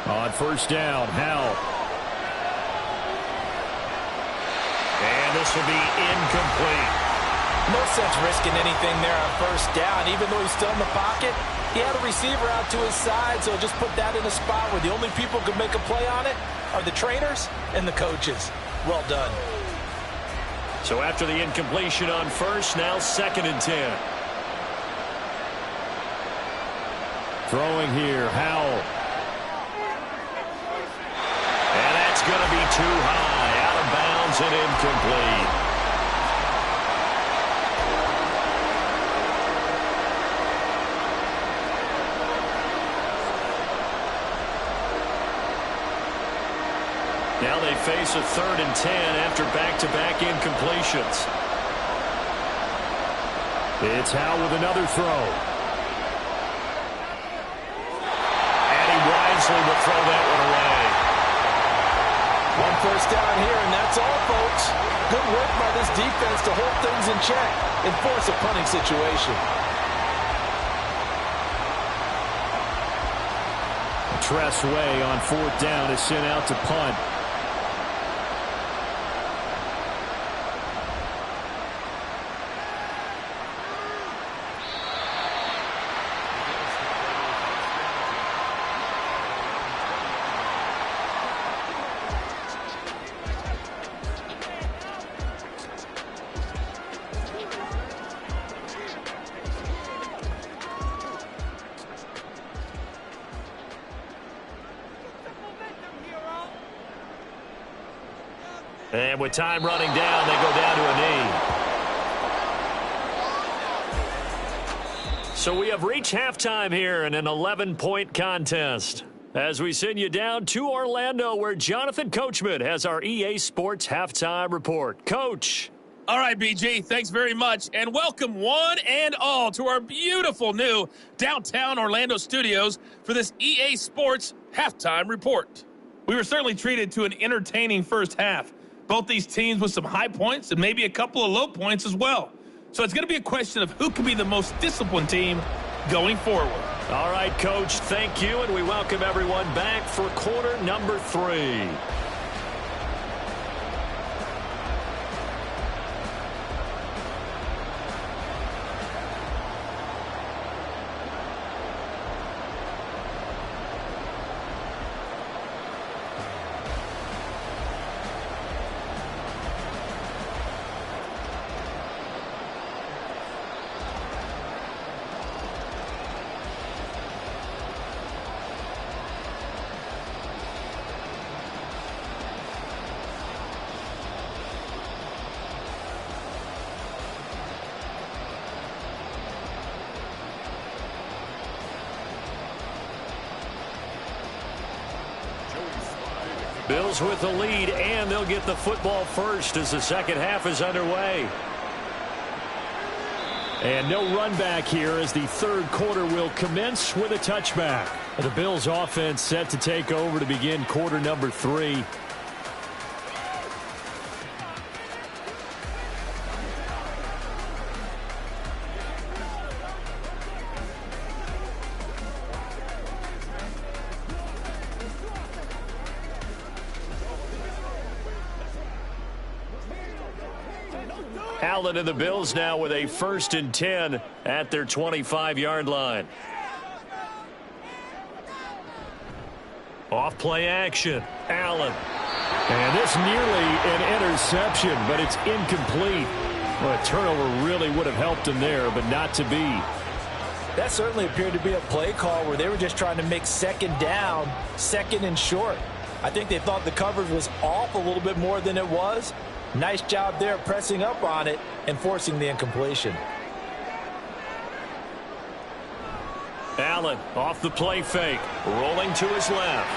Speaker 2: On 1st down, Howell.
Speaker 4: And this will be incomplete.
Speaker 3: No sense risking anything there on 1st down. Even though he's still in the pocket, he had a receiver out to his side, so just put that in a spot where the only people who can make a play on it are the trainers and the coaches. Well done.
Speaker 4: So after the incompletion on 1st, now 2nd and 10.
Speaker 2: Throwing here, Howell.
Speaker 4: And that's going to be too high, out of bounds and incomplete. Now they face a 3rd and 10 after back-to-back incompletions.
Speaker 2: It's Howell with another throw.
Speaker 4: And he wisely will throw that one away.
Speaker 3: 1 first down here, and that's all, folks. Good work by this defense to hold things in check and force a punting situation.
Speaker 2: Tress Way on 4th down is sent out to punt.
Speaker 4: And with time running down, they go down to a knee. So we have reached halftime here in an 11-point contest. As we send you down to Orlando, where Jonathan Coachman has our EA Sports Halftime Report. Coach.
Speaker 7: All right, BG, thanks very much. And welcome one and all to our beautiful new downtown Orlando studios for this EA Sports Halftime Report. We were certainly treated to an entertaining first half. Both these teams with some high points and maybe a couple of low points as well. So it's going to be a question of who can be the most disciplined team going forward.
Speaker 4: All right, Coach, thank you, and we welcome everyone back for quarter number 3.
Speaker 2: Bills with the lead, and they'll get the football first as the second half is underway. And no run back here as the third quarter will commence with a touchback. The Bills offense set to take over to begin quarter number 3. Allen and the Bills now with a 1st and 10 at their 25-yard line. Off play action. Allen. And this nearly an interception, but it's incomplete. Well, a turnover really would have helped him there, but not to be.
Speaker 3: That certainly appeared to be a play call where they were just trying to make second down, second and short. I think they thought the coverage was off a little bit more than it was. Nice job there pressing up on it and forcing the incompletion.
Speaker 2: Allen off the play fake, rolling to his left.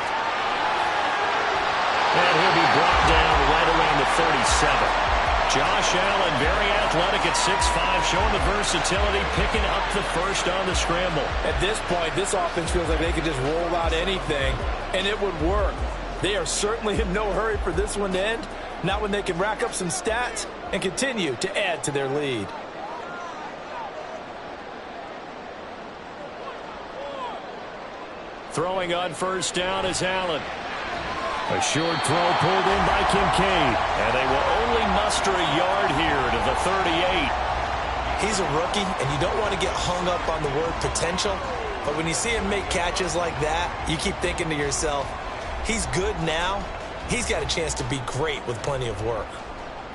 Speaker 2: And he'll be brought down right around the 37. Josh Allen, very athletic at 6'5", showing the versatility, picking up the first on the scramble.
Speaker 3: At this point, this offense feels like they could just roll out anything, and it would work. They are certainly in no hurry for this one to end, not when they can rack up some stats and continue to add to their lead.
Speaker 2: Throwing on first down is Allen. A short throw pulled in by Kincaid. And they will only muster a yard here to the 38.
Speaker 5: He's a rookie, and you don't want to get hung up on the word potential. But when you see him make catches like that, you keep thinking to yourself, he's good now. He's got a chance to be great with plenty of work.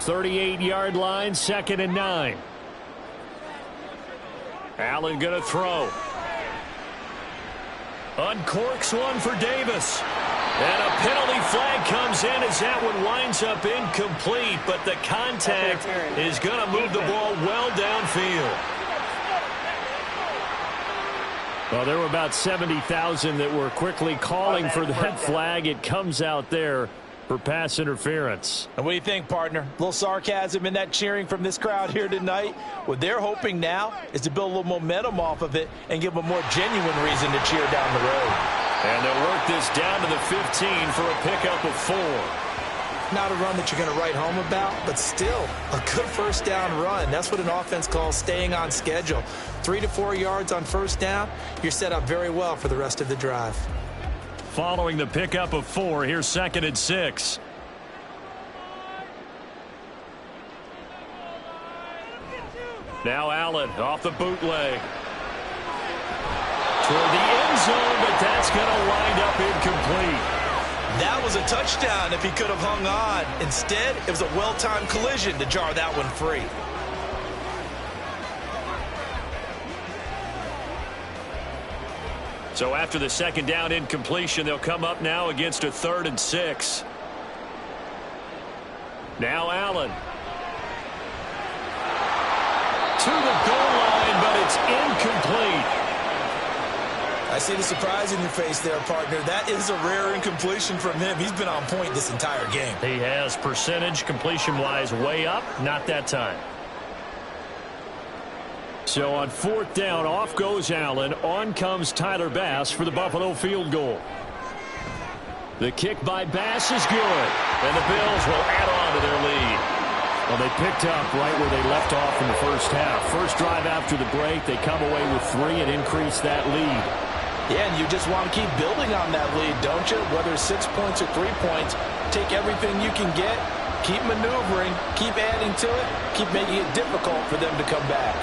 Speaker 2: 38-yard line, 2nd and 9. Allen going to throw. Uncorks one for Davis. And a penalty flag comes in as that one winds up incomplete, but the contact is going to move the ball well downfield. Well, there were about 70,000 that were quickly calling for that flag. It comes out there for pass interference.
Speaker 3: And what do you think, partner? A little sarcasm in that cheering from this crowd here tonight. What they're hoping now is to build a little momentum off of it and give them a more genuine reason to cheer down the road.
Speaker 2: And they'll work this down to the 15 for a pickup of 4.
Speaker 5: Not a run that you're going to write home about, but still a good first down run. That's what an offense calls staying on schedule. 3 to 4 yards on first down, you're set up very well for the rest of the drive.
Speaker 2: Following the pickup of 4, here's 2nd and 6. Now Allen off the bootleg. Toward the end zone, but that's going to wind up incomplete.
Speaker 5: That was a touchdown if he could have hung on. Instead, it was a well-timed collision to jar that one free.
Speaker 2: So after the second down incompletion, they'll come up now against a 3rd and 6. Now Allen. To the goal line, but it's incomplete.
Speaker 5: I see the surprise in your face there, partner. That is a rare incompletion from him. He's been on point this entire game.
Speaker 2: He has percentage completion-wise way up, not that time. So on 4th down, off goes Allen. On comes Tyler Bass for the Buffalo field goal. The kick by Bass is good. And the Bills will add on to their lead. Well, they picked up right where they left off in the first half. First drive after the break, they come away with 3 and increase that lead.
Speaker 3: Yeah, and you just want to keep building on that lead, don't you? Whether it's 6 points or 3 points, take everything you can get, keep maneuvering, keep adding to it, keep making it difficult for them to come back.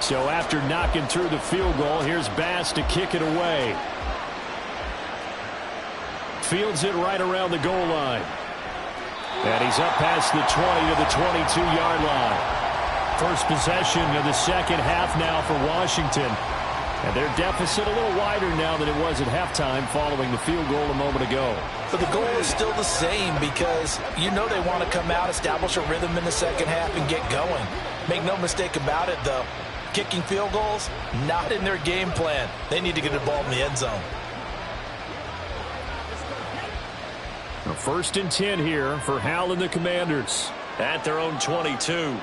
Speaker 2: So after knocking through the field goal, here's Bass to kick it away. Fields it right around the goal line. And he's up past the 20 to the 22-yard line. First possession of the second half now for Washington. And their deficit a little wider now than it was at halftime following the field goal a moment ago.
Speaker 3: But the goal is still the same because you know they want to come out, establish a rhythm in the second half, and get going. Make no mistake about it, though. Kicking field goals, not in their game plan. They need to get the ball in the end zone.
Speaker 2: A 1st and 10 here for Hal and the Commanders.
Speaker 4: At their own 22.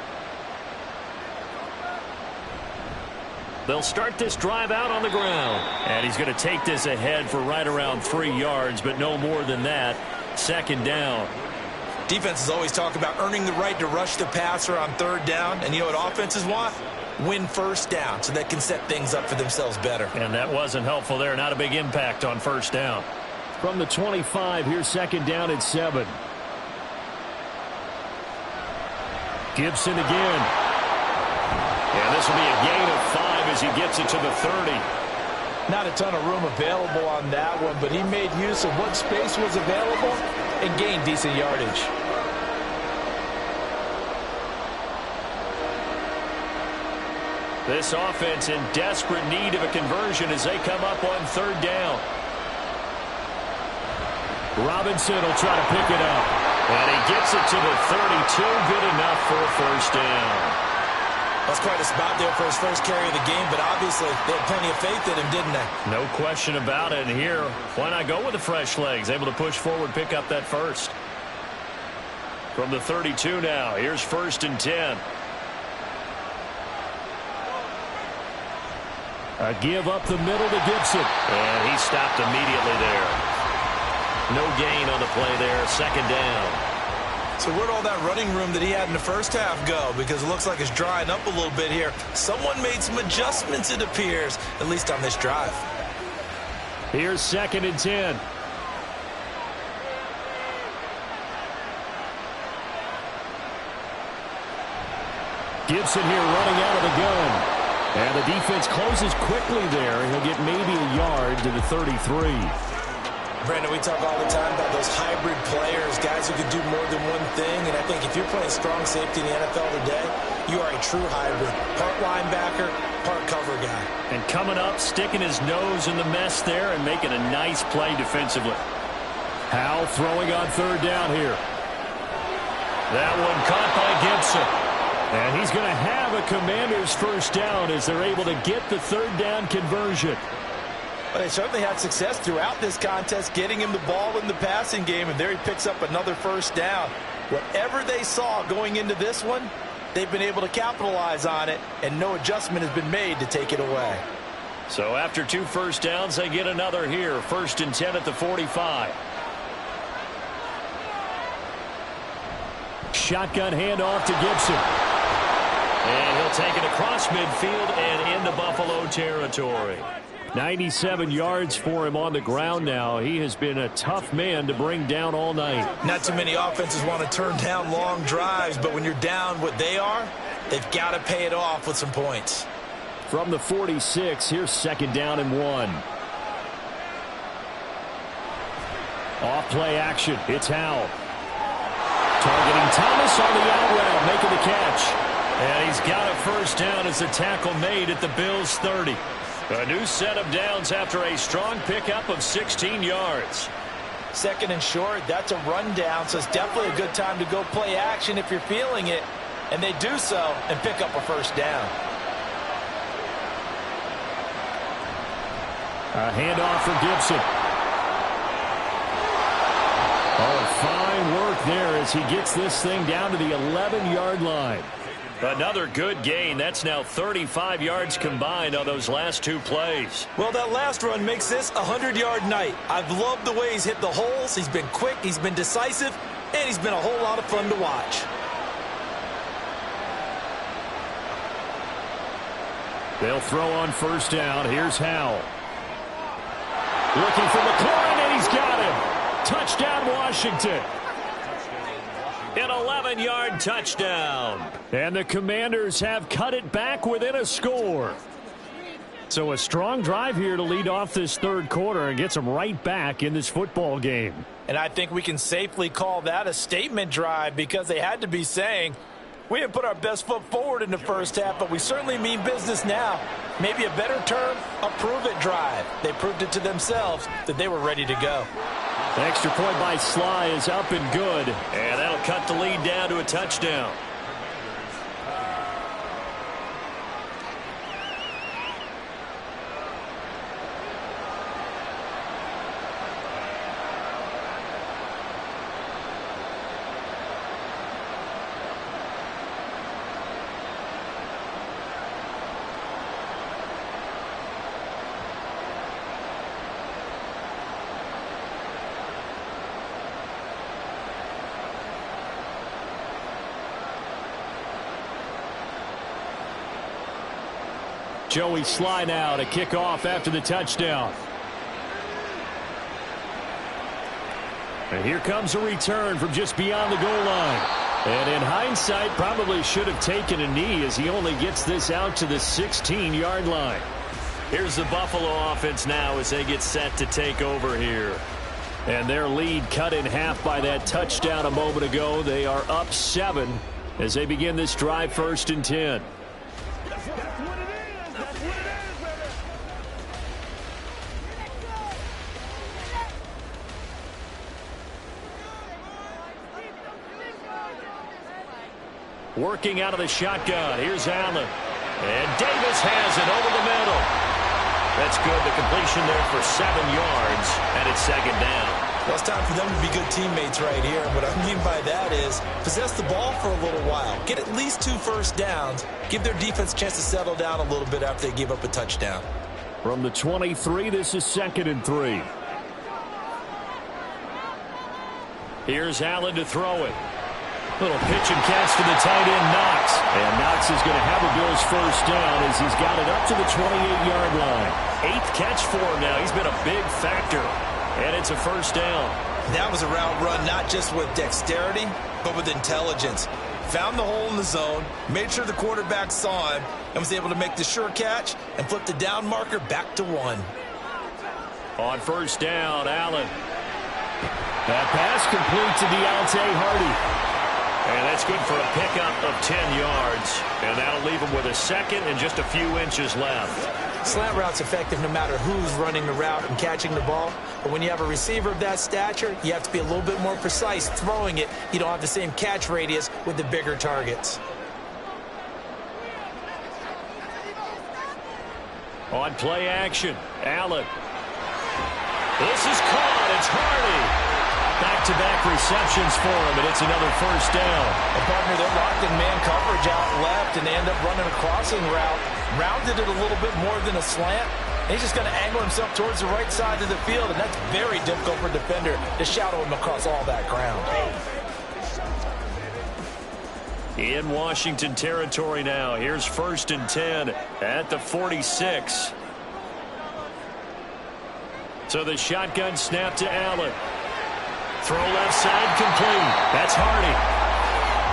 Speaker 4: They'll start this drive out on the ground. And he's going to take this ahead for right around 3 yards, but no more than that. 2nd down.
Speaker 5: Defenses always talk about earning the right to rush the passer on 3rd down. And you know what offenses want? Win 1st down so they can set things up for themselves better.
Speaker 4: And that wasn't helpful there. Not a big impact on 1st down.
Speaker 2: From the 25, here's 2nd down at 7. Gibson again.
Speaker 4: And this will be a gain of 5 as he gets it to the 30.
Speaker 3: Not a ton of room available on that one, but he made use of what space was available and gained decent yardage.
Speaker 4: This offense in desperate need of a conversion as they come up on 3rd down.
Speaker 2: Robinson will try to pick it up.
Speaker 4: And he gets it to the 32. Good enough for a 1st down.
Speaker 5: That's quite a spot there for his first carry of the game, but obviously they had plenty of faith in him, didn't they?
Speaker 4: No question about it. And here, why not go with the fresh legs? Able to push forward, pick up that 1st. From the 32 now, here's 1st and 10.
Speaker 2: A give up the middle to Gibson.
Speaker 4: And he stopped immediately there. No gain on the play there, 2nd down.
Speaker 5: So where'd all that running room that he had in the first half go? Because it looks like it's drying up a little bit here. Someone made some adjustments, it appears, at least on this drive.
Speaker 2: Here's 2nd and 10. Gibson here running out of the gun. And the defense closes quickly there. He'll get maybe a yard to the 33.
Speaker 5: Brandon, we talk all the time about those hybrid players, guys who can do more than one thing. And I think if you're playing strong safety in the NFL today, you are a true hybrid. Part linebacker, part cover guy.
Speaker 4: And coming up, sticking his nose in the mess there and making a nice play defensively.
Speaker 2: Hal throwing on 3rd down here.
Speaker 4: That one caught by Gibson.
Speaker 2: And he's going to have a Commanders 1st down as they're able to get the 3rd down conversion.
Speaker 3: Well, they certainly had success throughout this contest getting him the ball in the passing game, and there he picks up another 1st down. Whatever they saw going into this one, they've been able to capitalize on it, and no adjustment has been made to take it away.
Speaker 4: So after 2 1st downs, they get another here. 1st and 10 at the 45.
Speaker 2: Shotgun handoff to Gibson.
Speaker 4: And he'll take it across midfield and into Buffalo territory.
Speaker 2: 97 yards for him on the ground now. He has been a tough man to bring down all night.
Speaker 5: Not too many offenses want to turn down long drives, but when you're down what they are, they've got to pay it off with some points.
Speaker 2: From the 46, here's 2nd down and 1. Off play action. It's Howell. Targeting Thomas on the out route, making the catch.
Speaker 4: And he's got a 1st down as the tackle made at the Bills' 30. A new set of downs after a strong pickup of 16 yards.
Speaker 3: 2nd and short, that's a rundown, so it's definitely a good time to go play action if you're feeling it. And they do so and pick up a 1st down.
Speaker 2: A handoff for Gibson. Oh, fine work there as he gets this thing down to the 11-yard line.
Speaker 4: Another good gain. That's now 35 yards combined on those last 2 plays.
Speaker 5: Well, that last run makes this a 100-yard night. I've loved the way he's hit the holes. He's been quick, he's been decisive, and he's been a whole lot of fun to watch.
Speaker 2: They'll throw on 1st down. Here's Howell. Looking for McLaurin, and he's got him. Touchdown, Washington.
Speaker 4: An 11-yard touchdown.
Speaker 2: And the Commanders have cut it back within a score. So a strong drive here to lead off this 3rd quarter and gets them right back in this football game.
Speaker 3: And I think we can safely call that a statement drive because they had to be saying, We didn't put our best foot forward in the first half, but we certainly mean business now. Maybe a better term, a prove-it drive. They proved it to themselves that they were ready to go.
Speaker 2: The extra point by Sly is up and good.
Speaker 4: And that'll cut the lead down to a touchdown.
Speaker 2: Joey Sly now to kick off after the touchdown. And here comes a return from just beyond the goal line. And in hindsight, probably should have taken a knee as he only gets this out to the 16-yard line.
Speaker 4: Here's the Buffalo offense now as they get set to take over here.
Speaker 2: And their lead cut in half by that touchdown a moment ago. They are up 7 as they begin this drive 1st and 10. Working out of the shotgun. Here's Allen.
Speaker 4: And Davis has it over the middle. That's good. The completion there for 7 yards. And it's 2nd down.
Speaker 5: Well, it's time for them to be good teammates right here. And what I mean by that is possess the ball for a little while. Get at least 2 first downs. Give their defense a chance to settle down a little bit after they give up a touchdown.
Speaker 2: From the 23, this is 2nd and 3.
Speaker 4: Here's Allen to throw it.
Speaker 2: Little pitch and catch to the tight end, Knox. And Knox is going to have a Bills first down as he's got it up to the 28-yard line.
Speaker 4: 8th catch for him now. He's been a big factor. And it's a first down.
Speaker 5: That was a route run not just with dexterity, but with intelligence. Found the hole in the zone, made sure the quarterback saw him, and was able to make the sure catch and flip the down marker back to 1.
Speaker 4: On first down, Allen.
Speaker 2: That pass complete to Deontay Hardy.
Speaker 4: And that's good for a pickup of 10 yards. And that'll leave him with a 2nd and just a few inches left.
Speaker 5: Slant route's effective no matter who's running the route and catching the ball. But when you have a receiver of that stature, you have to be a little bit more precise throwing it. You don't have the same catch radius with the bigger targets.
Speaker 2: On play action, Allen.
Speaker 4: This is caught. It's Hardy.
Speaker 2: Back-to-back receptions for him, and it's another first down.
Speaker 3: A partner, they're locked in man coverage out left, and they end up running a crossing route. Rounded it a little bit more than a slant. He's just going to angle himself towards the right side of the field, and that's very difficult for a defender to shadow him across all that ground.
Speaker 4: In Washington territory now. Here's 1st and 10 at the 46.
Speaker 2: So the shotgun snap to Allen. Throw left side complete. That's Hardy.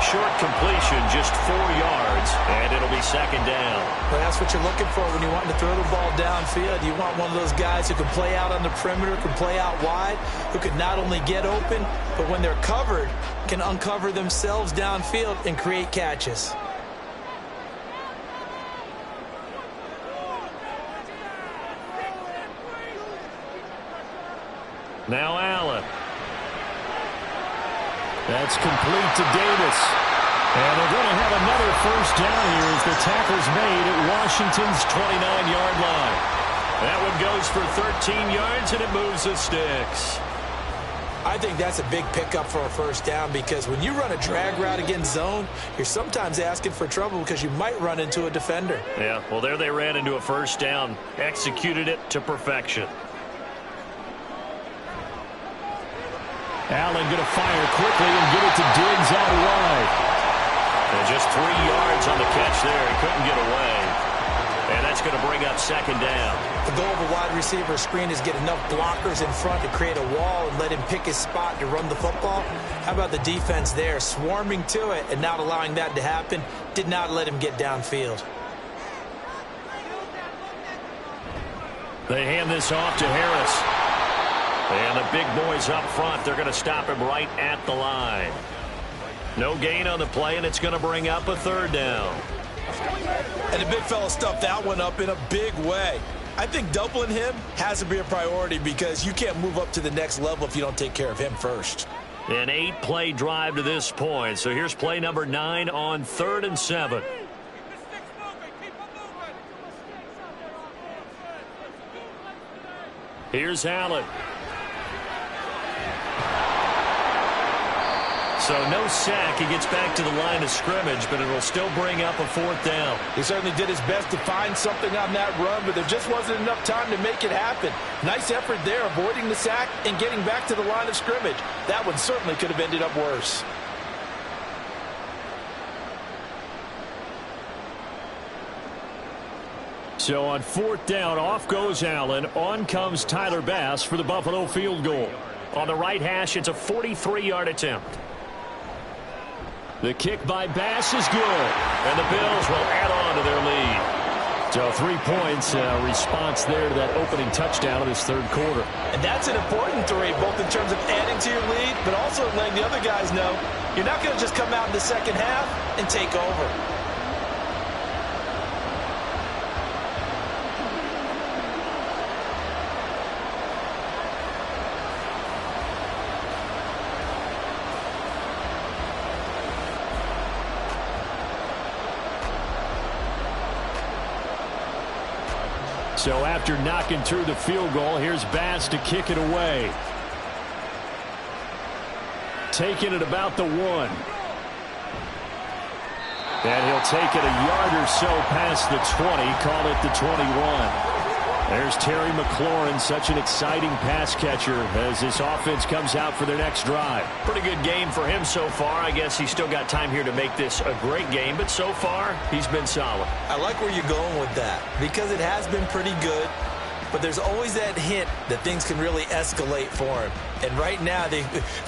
Speaker 4: Short completion, just 4 yards, and it'll be 2nd down.
Speaker 5: Well, that's what you're looking for when you want to throw the ball downfield. You want one of those guys who can play out on the perimeter, can play out wide, who can not only get open, but when they're covered, can uncover themselves downfield and create catches.
Speaker 2: Now Allen. That's complete to Davis. And they're going to have another first down here as the tackle's made at Washington's 29-yard line.
Speaker 4: That one goes for 13 yards, and it moves the sticks.
Speaker 5: I think that's a big pickup for a first down because when you run a drag route against zone, you're sometimes asking for trouble because you might run into a defender.
Speaker 4: Yeah, well, there they ran into a first down, executed it to perfection.
Speaker 2: Allen going to fire quickly and get it to Diggs out wide.
Speaker 4: And just 3 yards on the catch there. He couldn't get away. And that's going to bring up 2nd down.
Speaker 5: The goal of a wide receiver screen is get enough blockers in front to create a wall and let him pick his spot to run the football. How about the defense there, swarming to it and not allowing that to happen? Did not let him get downfield.
Speaker 2: They hand this off to Harris. And the big boys up front, they're going to stop him right at the line.
Speaker 4: No gain on the play, and it's going to bring up a third down.
Speaker 5: And the big fella stuffed that one up in a big way. I think doubling him has to be a priority because you can't move up to the next level if you don't take care of him first.
Speaker 4: An 8-play drive to this point. So here's play number 9 on 3rd and 7. Here's Allen. So no sack. He gets back to the line of scrimmage, but it'll still bring up a 4th down.
Speaker 3: He certainly did his best to find something on that run, but there just wasn't enough time to make it happen. Nice effort there, avoiding the sack and getting back to the line of scrimmage. That one certainly could have ended up worse.
Speaker 2: So on 4th down, off goes Allen. On comes Tyler Bass for the Buffalo field goal.
Speaker 4: On the right hash, it's a 43-yard attempt.
Speaker 2: The kick by Bass is good.
Speaker 4: And the Bills will add on to their lead.
Speaker 2: So 3 points, response there to that opening touchdown in this third quarter.
Speaker 3: And that's an important 3, both in terms of adding to your lead, but also letting the other guys know you're not going to just come out in the second half and take over.
Speaker 2: So after knocking through the field goal, here's Bass to kick it away. Taking it about the 1. And he'll take it a yard or so past the 20, call it the 21. There's Terry McLaurin, such an exciting pass catcher as this offense comes out for their next drive.
Speaker 4: Pretty good game for him so far. I guess he's still got time here to make this a great game, but so far he's been solid.
Speaker 5: I like where you're going with that because it has been pretty good, but there's always that hint that things can really escalate for him. And right now they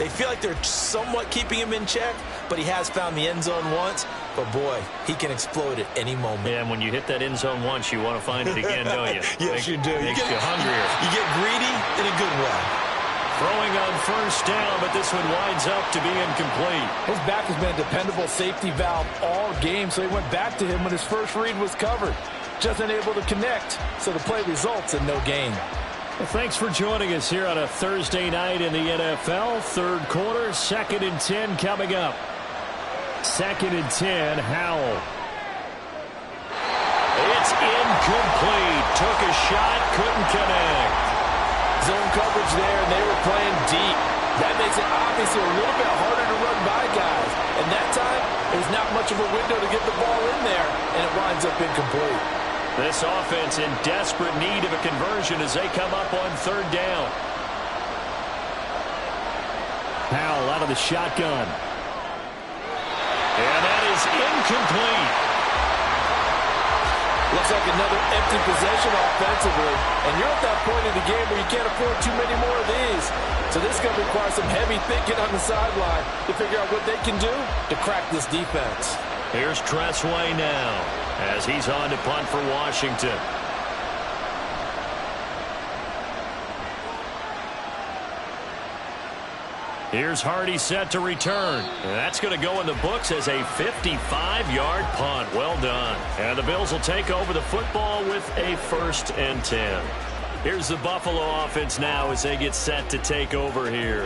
Speaker 5: feel like they're somewhat keeping him in check, but he has found the end zone once. But, boy, he can explode at any moment.
Speaker 4: Yeah, and when you hit that end zone once, you want to find it again, don't you?
Speaker 5: Yes, you do.
Speaker 4: Makes you hungrier.
Speaker 5: You get greedy in a good way.
Speaker 4: Throwing on 1st down, but this one winds up to be incomplete.
Speaker 3: His back has been a dependable safety valve all game, so he went back to him when his first read was covered. Just unable to connect, so the play results in no gain.
Speaker 2: Well, thanks for joining us here on a Thursday night in the NFL. Third quarter, 2nd and 10 coming up. 2nd and 10, Howell.
Speaker 4: It's incomplete. Took a shot, couldn't connect.
Speaker 3: Zone coverage there, and they were playing deep. That makes it obviously a little bit harder to run by guys. And that time, there's not much of a window to get the ball in there, and it winds up incomplete.
Speaker 4: This offense in desperate need of a conversion as they come up on 3rd down.
Speaker 2: Howell out of the shotgun.
Speaker 4: And that is incomplete.
Speaker 3: Looks like another empty possession offensively. And you're at that point in the game where you can't afford too many more of these. So this is going to require some heavy thinking on the sideline to figure out what they can do to crack this defense.
Speaker 4: Here's Tressway now as he's on to punt for Washington. Here's Hardy set to return. And that's going to go in the books as a 55-yard punt. Well done. And the Bills will take over the football with a 1st and 10. Here's the Buffalo offense now as they get set to take over here.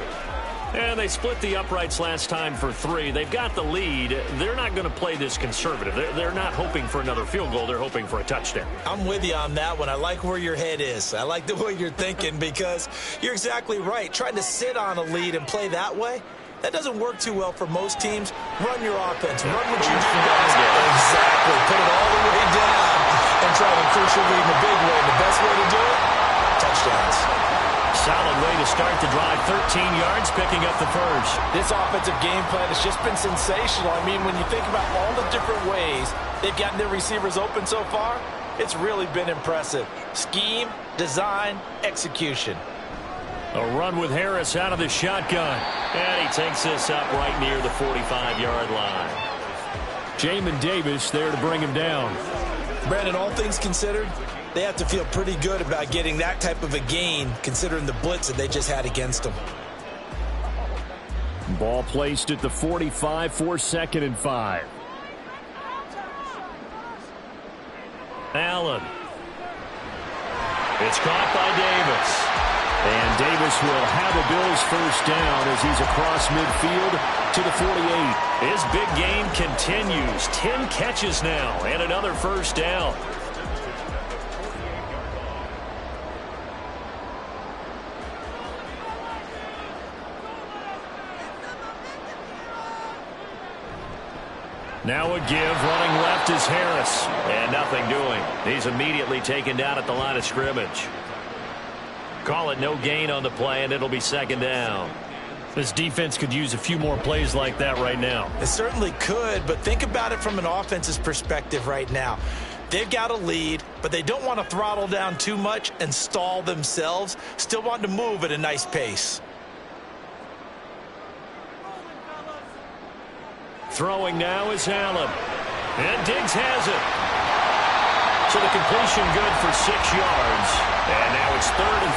Speaker 4: And they split the uprights last time for 3. They've got the lead. They're not going to play this conservative. They're not hoping for another field goal. They're hoping for a touchdown.
Speaker 5: I'm with you on that one. I like where your head is. I like the way you're thinking because you're exactly right. Trying to sit on a lead and play that way, that doesn't work too well for most teams. Run your offense. Run what you do best. Exactly. Put it all the way down and try to increase your lead in a big way. And the best way to do it, touchdowns.
Speaker 4: Solid way to start the drive. 13 yards, picking up the first.
Speaker 3: This offensive game plan has just been sensational. I mean, when you think about all the different ways they've gotten their receivers open so far, it's really been impressive. Scheme, design, execution.
Speaker 2: A run with Harris out of the shotgun.
Speaker 4: And he takes this up right near the 45-yard line.
Speaker 2: Jamin Davis there to bring him down.
Speaker 5: Brandon, all things considered, they have to feel pretty good about getting that type of a gain considering the blitz that they just had against them.
Speaker 2: Ball placed at the 45 for 2nd and 5.
Speaker 4: Allen. It's caught by Davis.
Speaker 2: And Davis will have a Bills first down as he's across midfield to the 48.
Speaker 4: His big game continues. 10 catches now and another first down. Now a give, running left is Harris. And nothing doing. He's immediately taken down at the line of scrimmage. Call it no gain on the play, and it'll be 2nd down.
Speaker 6: This defense could use a few more plays like that right now.
Speaker 3: It certainly could, but think about it from an offense's perspective right now. They've got a lead, but they don't want to throttle down too much and stall themselves. Still want to move at a nice pace.
Speaker 4: Throwing now is Allen. And Diggs has it. So the completion good for 6 yards. And now it's 3rd and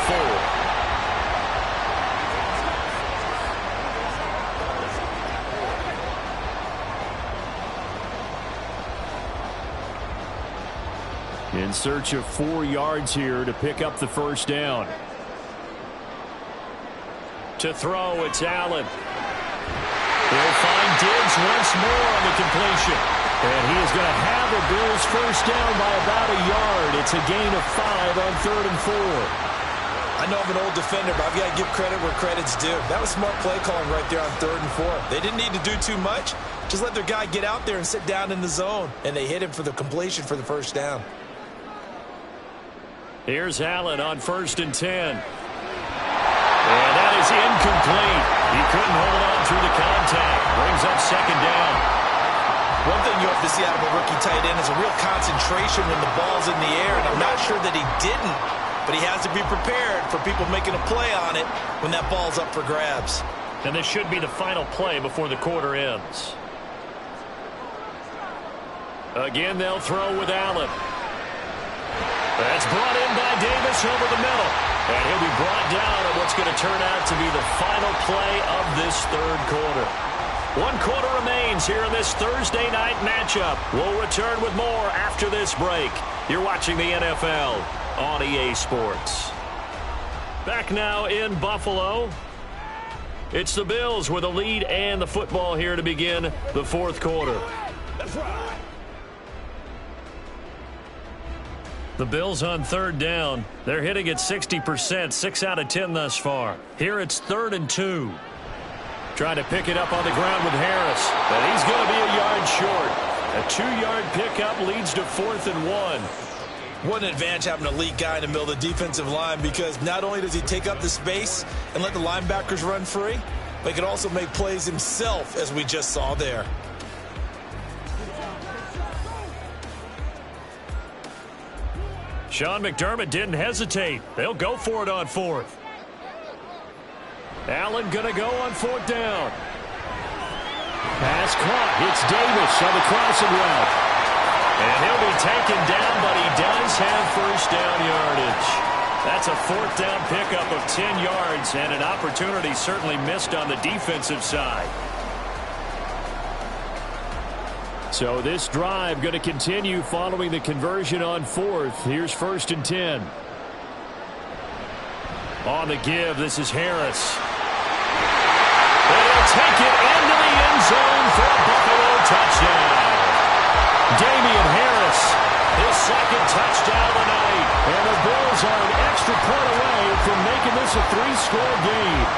Speaker 4: 4.
Speaker 2: In search of 4 yards here to pick up the first down.
Speaker 4: To throw, it's Allen. They'll find Diggs once more on the completion.
Speaker 2: And he is going to have a Bills first down by about a yard. It's a gain of 5 on 3rd and 4.
Speaker 3: I know I'm an old defender, but I've got to give credit where credit's due. That was smart play calling right there on 3rd and 4. They didn't need to do too much. Just let their guy get out there and sit down in the zone. And they hit him for the completion for the first down.
Speaker 4: Here's Allen on 1st and 10. And that is incomplete. He couldn't hold on through the contact. Brings up 2nd down.
Speaker 3: One thing you have to see out of a rookie tight end is a real concentration when the ball's in the air, and I'm not sure that he didn't, but he has to be prepared for people making a play on it when that ball's up for grabs.
Speaker 4: And this should be the final play before the quarter ends. Again, they'll throw with Allen. That's brought in by Davis over the middle. And he'll be brought down on what's going to turn out to be the final play of this 3rd quarter. 1 quarter remains here in this Thursday night matchup. We'll return with more after this break. You're watching the NFL on EA Sports. Back now in Buffalo. It's the Bills with a lead and the football here to begin the 4th quarter.
Speaker 7: That's right.
Speaker 4: The Bills on 3rd down. They're hitting at 60%, 6 out of 10 thus far. Here it's 3rd and 2. Trying to pick it up on the ground with Harris. But he's going to be a yard short. A 2-yard pickup leads to 4th and 1.
Speaker 3: What an advantage having a elite guy in the middle of the defensive line, because not only does he take up the space and let the linebackers run free, but he can also make plays himself, as we just saw there.
Speaker 4: Sean McDermott didn't hesitate. They'll go for it on 4th. Allen going to go on 4th down.
Speaker 2: Pass caught. It's Davis on the crossing route.
Speaker 4: And he'll be taken down, but he does have first down yardage. That's a 4th down pickup of 10 yards, and an opportunity certainly missed on the defensive side.
Speaker 2: So this drive going to continue following the conversion on 4th. Here's 1st and 10.
Speaker 4: On the give, this is Harris. And he'll take it into the end zone for a Buffalo touchdown. Damian Harris, his 2nd touchdown of the night.
Speaker 2: And the Bills are an extra point away from making this a 3-score game.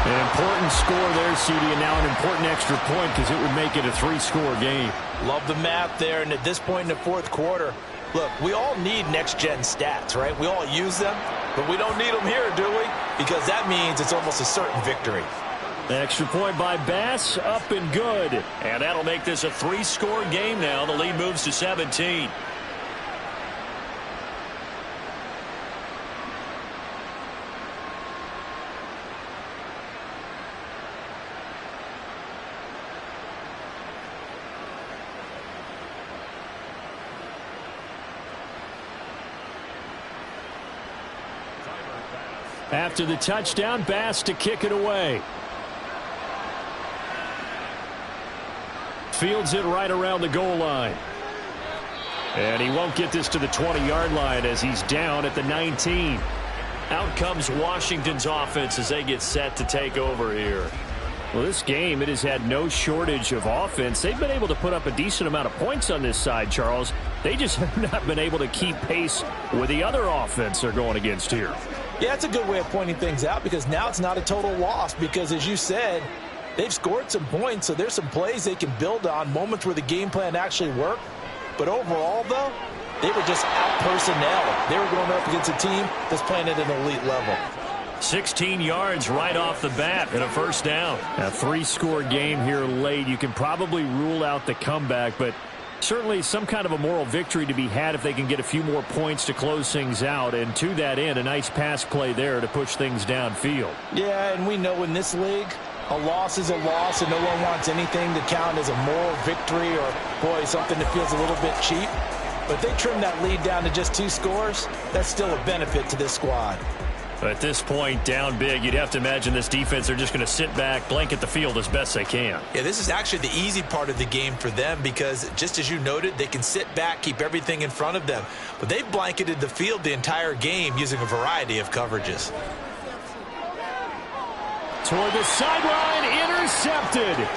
Speaker 2: An important score there, CD, and now an important extra point because it would make it a 3-score game.
Speaker 3: Love the math there, and at this point in the 4th quarter, look, we all need next-gen stats, right? We all use them, but we don't need them here, do we? Because that means it's almost a certain victory.
Speaker 2: Extra point by Bass, up and good.
Speaker 4: And that'll make this a 3-score game now. The lead moves to 17.
Speaker 2: After the touchdown, Bass to kick it away. fields it right around the goal line. And he won't get this to the 20-yard line as he's down at the 19.
Speaker 4: Out comes Washington's offense as they get set to take over here.
Speaker 2: Well, this game, it has had no shortage of offense. They've been able to put up a decent amount of points on this side, Charles. They just have not been able to keep pace with the other offense they're going against here.
Speaker 3: Yeah, that's a good way of pointing things out because now it's not a total loss because, as you said, they've scored some points, so there's some plays they can build on, moments where the game plan actually worked. But overall, though, they were just out-personnel. They were going up against a team that's playing at an elite level.
Speaker 4: 16 yards right off the bat and a first down.
Speaker 2: A 3-score game here late. You can probably rule out the comeback, but certainly some kind of a moral victory to be had if they can get a few more points to close things out. And to that end, a nice pass play there to push things downfield.
Speaker 3: Yeah, and we know in this league, a loss is a loss, and no one wants anything to count as a moral victory or, boy, something that feels a little bit cheap. But if they trim that lead down to just 2 scores, that's still a benefit to this squad.
Speaker 4: At this point, down big, you'd have to imagine this defense are just going to sit back, blanket the field as best they can.
Speaker 5: Yeah, this is actually the easy part of the game for them because, just as you noted, they can sit back, keep everything in front of them. But they've blanketed the field the entire game using a variety of coverages.
Speaker 2: Toward the sideline, intercepted.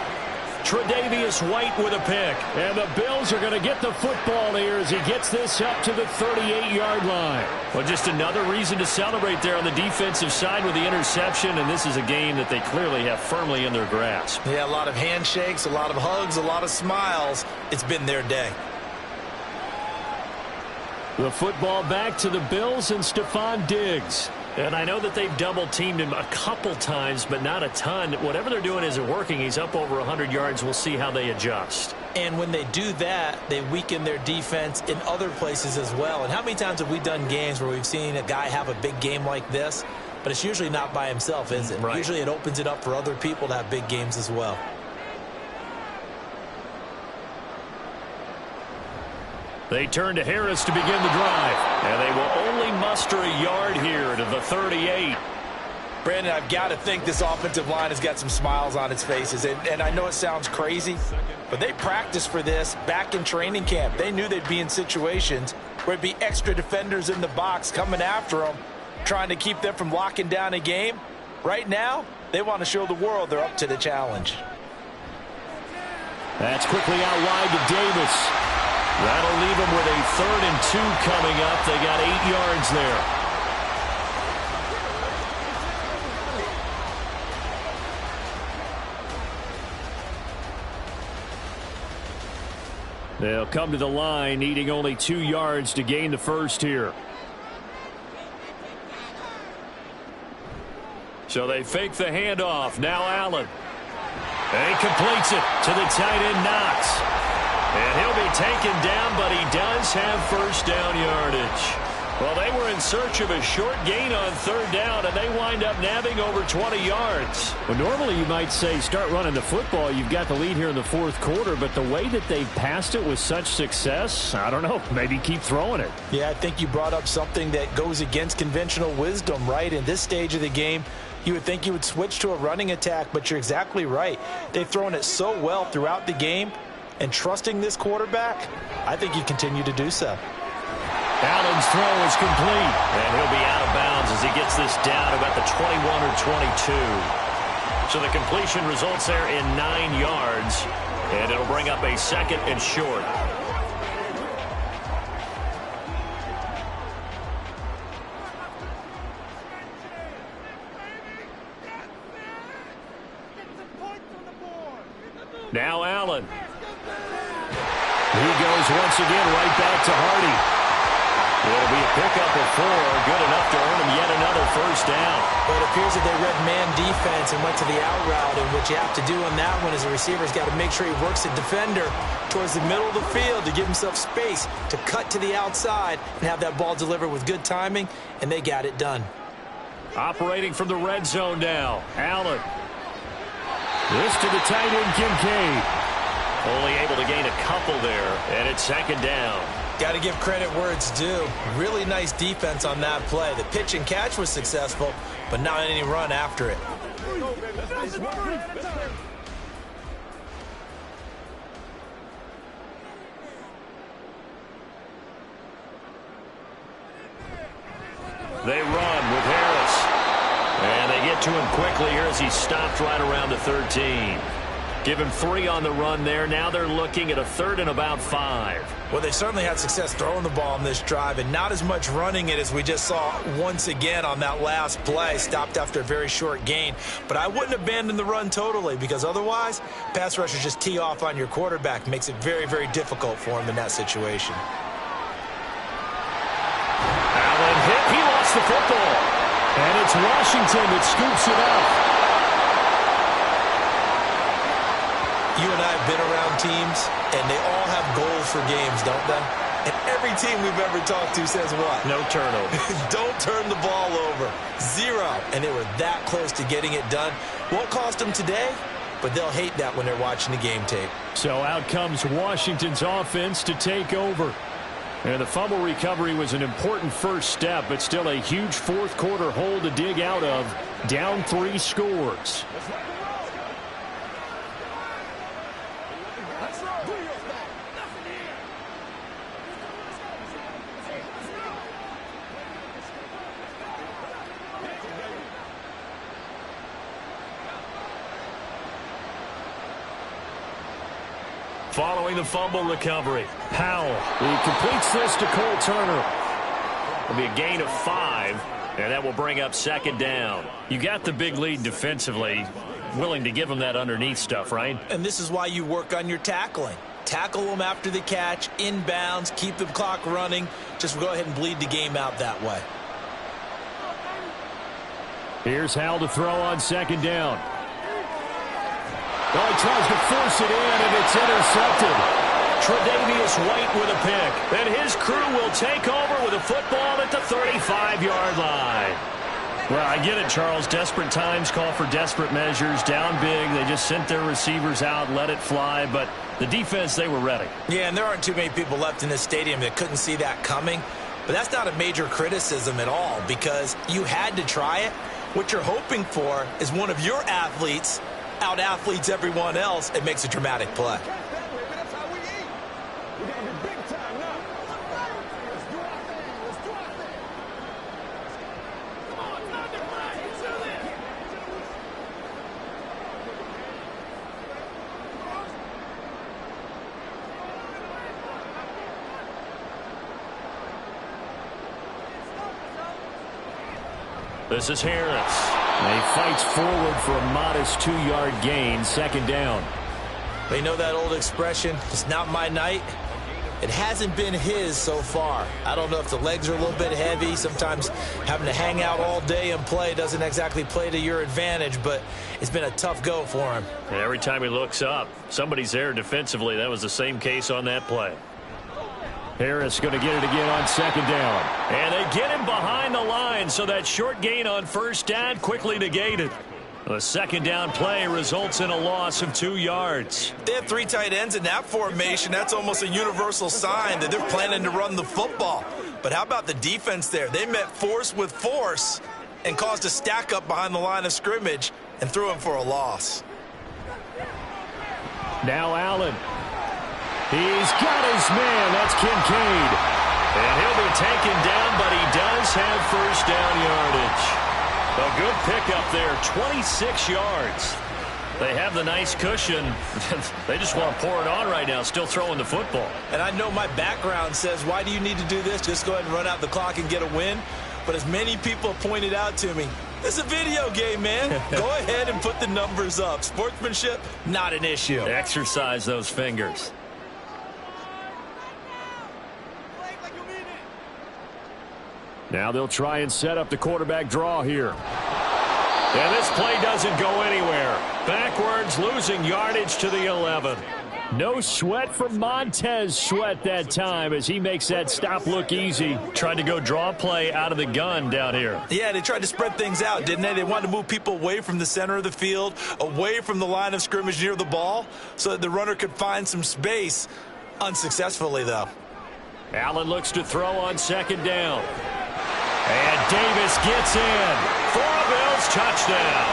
Speaker 4: Tre'Davious White with a pick.
Speaker 2: And the Bills are going to get the football here as he gets this up to the 38-yard line.
Speaker 4: Well, just another reason to celebrate there on the defensive side with the interception, and this is a game that they clearly have firmly in their grasp.
Speaker 3: Yeah, a lot of handshakes, a lot of hugs, a lot of smiles. It's been their day.
Speaker 2: The football back to the Bills and Stephon Diggs.
Speaker 4: And I know that they've double-teamed him a couple times, but not a ton. Whatever they're doing isn't working. He's up over 100 yards. We'll see how they adjust.
Speaker 3: And when they do that, they weaken their defense in other places as well. And how many times have we done games where we've seen a guy have a big game like this, but it's usually not by himself, is it?
Speaker 4: Right.
Speaker 3: Usually it opens it up for other people to have big games as well.
Speaker 2: They turn to Harris to begin the drive.
Speaker 4: And they will only muster a yard here to the 38.
Speaker 3: Brandon, I've got to think this offensive line has got some smiles on its faces. And I know it sounds crazy, but they practiced for this back in training camp. They knew they'd be in situations where it'd be extra defenders in the box coming after them, trying to keep them from locking down a game. Right now, they want to show the world they're up to the challenge.
Speaker 2: That's quickly out wide to Davis.
Speaker 4: That'll leave them with a 3rd and 2 coming up. They got 8 yards there.
Speaker 2: They'll come to the line, needing only 2 yards to gain the first here.
Speaker 4: So they fake the handoff. Now Allen. And he completes it to the tight end, Knox. And he'll be taken down, but he does have first down yardage. Well, they were in search of a short gain on 3rd down, and they wind up nabbing over 20 yards.
Speaker 2: Well, normally you might say start running the football. You've got the lead here in the 4th quarter, but the way that they've passed it with such success, I don't know, maybe keep throwing it.
Speaker 3: Yeah, I think you brought up something that goes against conventional wisdom, right? In this stage of the game, you would think you would switch to a running attack, but you're exactly right. They've thrown it so well throughout the game, and trusting this quarterback, I think you continue to do so.
Speaker 4: Allen's throw is complete, and he'll be out of bounds as he gets this down about the 21 or 22. So the completion results there in 9 yards, and it'll bring up a 2nd and short. Now Allen.
Speaker 2: He goes once again right back to Hardy.
Speaker 4: It'll be a pickup of 4, good enough to earn him yet another first down.
Speaker 3: But it appears that they read man defense and went to the out route, and what you have to do on that one is the receiver's got to make sure he works the defender towards the middle of the field to give himself space to cut to the outside and have that ball delivered with good timing, and they got it done.
Speaker 4: Operating from the red zone now, Allen.
Speaker 2: This to the tight end, Kincaid.
Speaker 4: Only able to gain a couple there, and it's 2nd down.
Speaker 3: Got to give credit where it's due. Really nice defense on that play. The pitch and catch was successful, but not any run after it.
Speaker 4: to him quickly here as he stopped right around the 13. Give him 3 on the run there. Now they're looking at a 3rd and about 5.
Speaker 5: Well, they certainly had success throwing the ball on this drive and not as much running it as we just saw once again on that last play. Stopped after a very short gain. But I wouldn't abandon the run totally because otherwise, pass rushers just tee off on your quarterback. Makes it very, very difficult for him in that situation.
Speaker 4: Allen hit. He lost the football.
Speaker 2: And it's Washington that scoops it up.
Speaker 5: You and I have been around teams, and they all have goals for games, don't they? And every team we've ever talked to says what?
Speaker 4: No turnover.
Speaker 5: Don't turn the ball over. 0. And they were that close to getting it done. Won't cost them today, but they'll hate that when they're watching the game tape.
Speaker 2: So out comes Washington's offense to take over. And the fumble recovery was an important first step, but still a huge fourth-quarter hole to dig out of. Down 3 scores.
Speaker 4: Following the fumble recovery,
Speaker 2: Powell, he completes this to Cole Turner.
Speaker 4: It'll be a gain of 5, and that will bring up 2nd down.
Speaker 2: You got the big lead defensively. Willing to give them that underneath stuff, right?
Speaker 5: And this is why you work on your tackling. Tackle them after the catch, inbounds, keep the clock running. Just go ahead and bleed the game out that way.
Speaker 2: Here's Howell to throw on 2nd down. Oh, he tries to force it in, and it's intercepted.
Speaker 4: Tre'Davious White with a pick. And his crew will take over with a football at the 35-yard line.
Speaker 2: Well, I get it, Charles. Desperate times call for desperate measures. Down big, they just sent their receivers out, let it fly. But the defense, they were ready.
Speaker 5: Yeah, and there aren't too many people left in this stadium that couldn't see that coming. But that's not a major criticism at all because you had to try it. What you're hoping for is one of your athletes out-athletes everyone else and makes a dramatic play.
Speaker 4: This is Harris.
Speaker 2: And he fights forward for a modest 2-yard gain, 2nd down.
Speaker 5: They know that old expression, it's not my night. It hasn't been his so far. I don't know if the legs are a little bit heavy. Sometimes having to hang out all day and play doesn't exactly play to your advantage, but it's been a tough go for him.
Speaker 4: And every time he looks up, somebody's there defensively. That was the same case on that play.
Speaker 2: Harris going to get it again on 2nd down.
Speaker 4: And they get him behind the line, so that short gain on 1st down quickly negated. The 2nd down play results in a loss of 2 yards.
Speaker 5: They have 3 tight ends in that formation. That's almost a universal sign that they're planning to run the football. But how about the defense there? They met force with force and caused a stack up behind the line of scrimmage and threw him for a loss.
Speaker 2: Now Allen. He's got his man. That's Kincaid.
Speaker 4: And he'll be taken down, but he does have 1st down yardage. A good pickup there, 26 yards. They have the nice cushion. They just want to pour it on right now, still throwing the football.
Speaker 5: And I know my background says, why do you need to do this? Just go ahead and run out the clock and get a win. But as many people pointed out to me, it's a video game, man. Go ahead and put the numbers up. Sportsmanship, not an issue.
Speaker 4: Exercise those fingers.
Speaker 2: Now they'll try and set up the quarterback draw here.
Speaker 4: And this play doesn't go anywhere. Backwards, losing yardage to the 11.
Speaker 2: No sweat from Montez Sweat that time as he makes that stop look easy.
Speaker 4: Tried to go draw play out of the gun down here.
Speaker 5: Yeah, they tried to spread things out, didn't they? They wanted to move people away from the center of the field, away from the line of scrimmage near the ball, so that the runner could find some space. Unsuccessfully, though.
Speaker 2: Allen looks to throw on 2nd down. And Davis gets in
Speaker 4: for a Bills touchdown.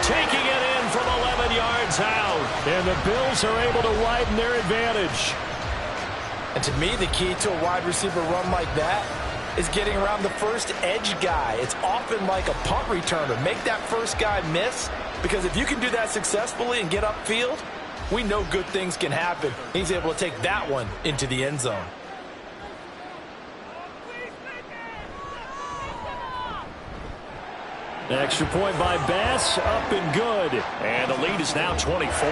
Speaker 4: Taking it in from 11 yards out.
Speaker 2: And the Bills are able to widen their advantage.
Speaker 3: And to me, the key to a wide receiver run like that is getting around the first edge guy. It's often like a punt returner. Make that first guy miss, because if you can do that successfully and get upfield, we know good things can happen. He's able to take that one into the end zone.
Speaker 2: Extra point by Bass, up and good.
Speaker 4: And the lead is now 24.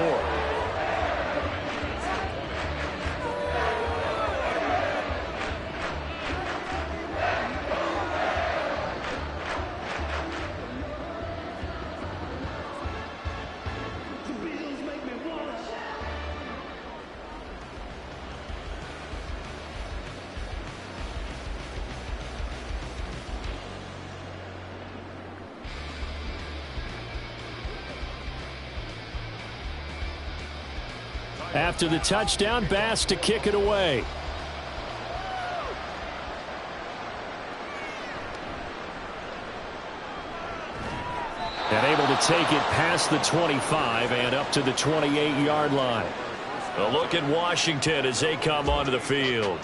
Speaker 2: After the touchdown, Bass to kick it away. And able to take it past the 25 and up to the 28-yard line.
Speaker 4: A look at Washington as they come onto the field.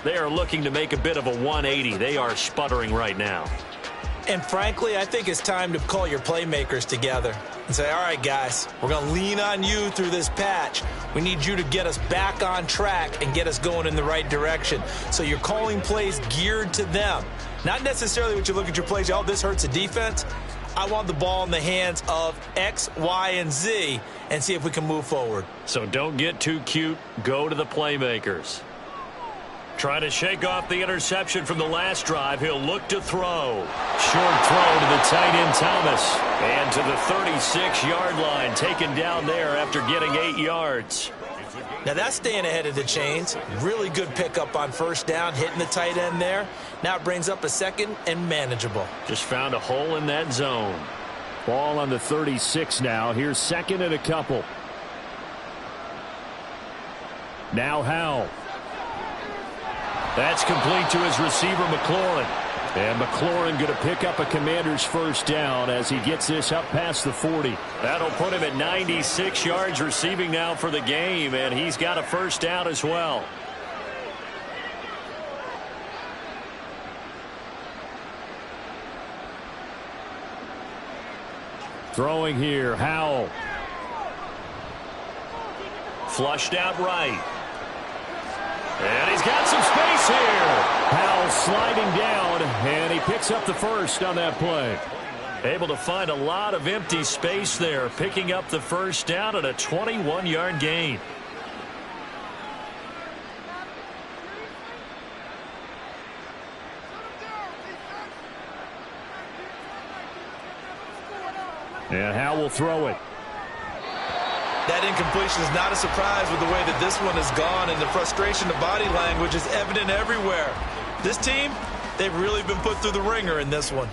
Speaker 4: They are looking to make a bit of a 180. They are sputtering right now.
Speaker 5: And frankly, I think it's time to call your playmakers together and say, all right, guys, we're going to lean on you through this patch. We need you to get us back on track and get us going in the right direction. So you're calling plays geared to them. Not necessarily what you look at your plays, oh, this hurts the defense. I want the ball in the hands of X, Y, and Z and see if we can move forward.
Speaker 4: So don't get too cute. Go to the playmakers. Trying to shake off the interception from the last drive. He'll look to throw.
Speaker 2: Short throw to the tight end, Thomas.
Speaker 4: And to the 36-yard line, taken down there after getting 8 yards.
Speaker 5: Now that's staying ahead of the chains. Really good pickup on first down, hitting the tight end there. Now it brings up a second and manageable.
Speaker 4: Just found a hole in that zone.
Speaker 2: Ball on the 36 now. Here's second and a couple. Now Howell.
Speaker 4: That's complete to his receiver, McLaurin.
Speaker 2: And McLaurin going to pick up a Commander's first down as he gets this up past the 40.
Speaker 4: That'll put him at 96 yards receiving now for the game, and he's got a first down as well.
Speaker 2: Throwing here, Howell.
Speaker 4: Flushed out right. And he's got some space here.
Speaker 2: Howell sliding down, and he picks up the first on that play.
Speaker 4: Able to find a lot of empty space there, picking up the first down at a 21-yard gain.
Speaker 2: And Howell will throw it.
Speaker 3: That incompletion is not a surprise with the way that this one has gone, and the frustration, the body language is evident everywhere. This team, they've really been put through the ringer in this one.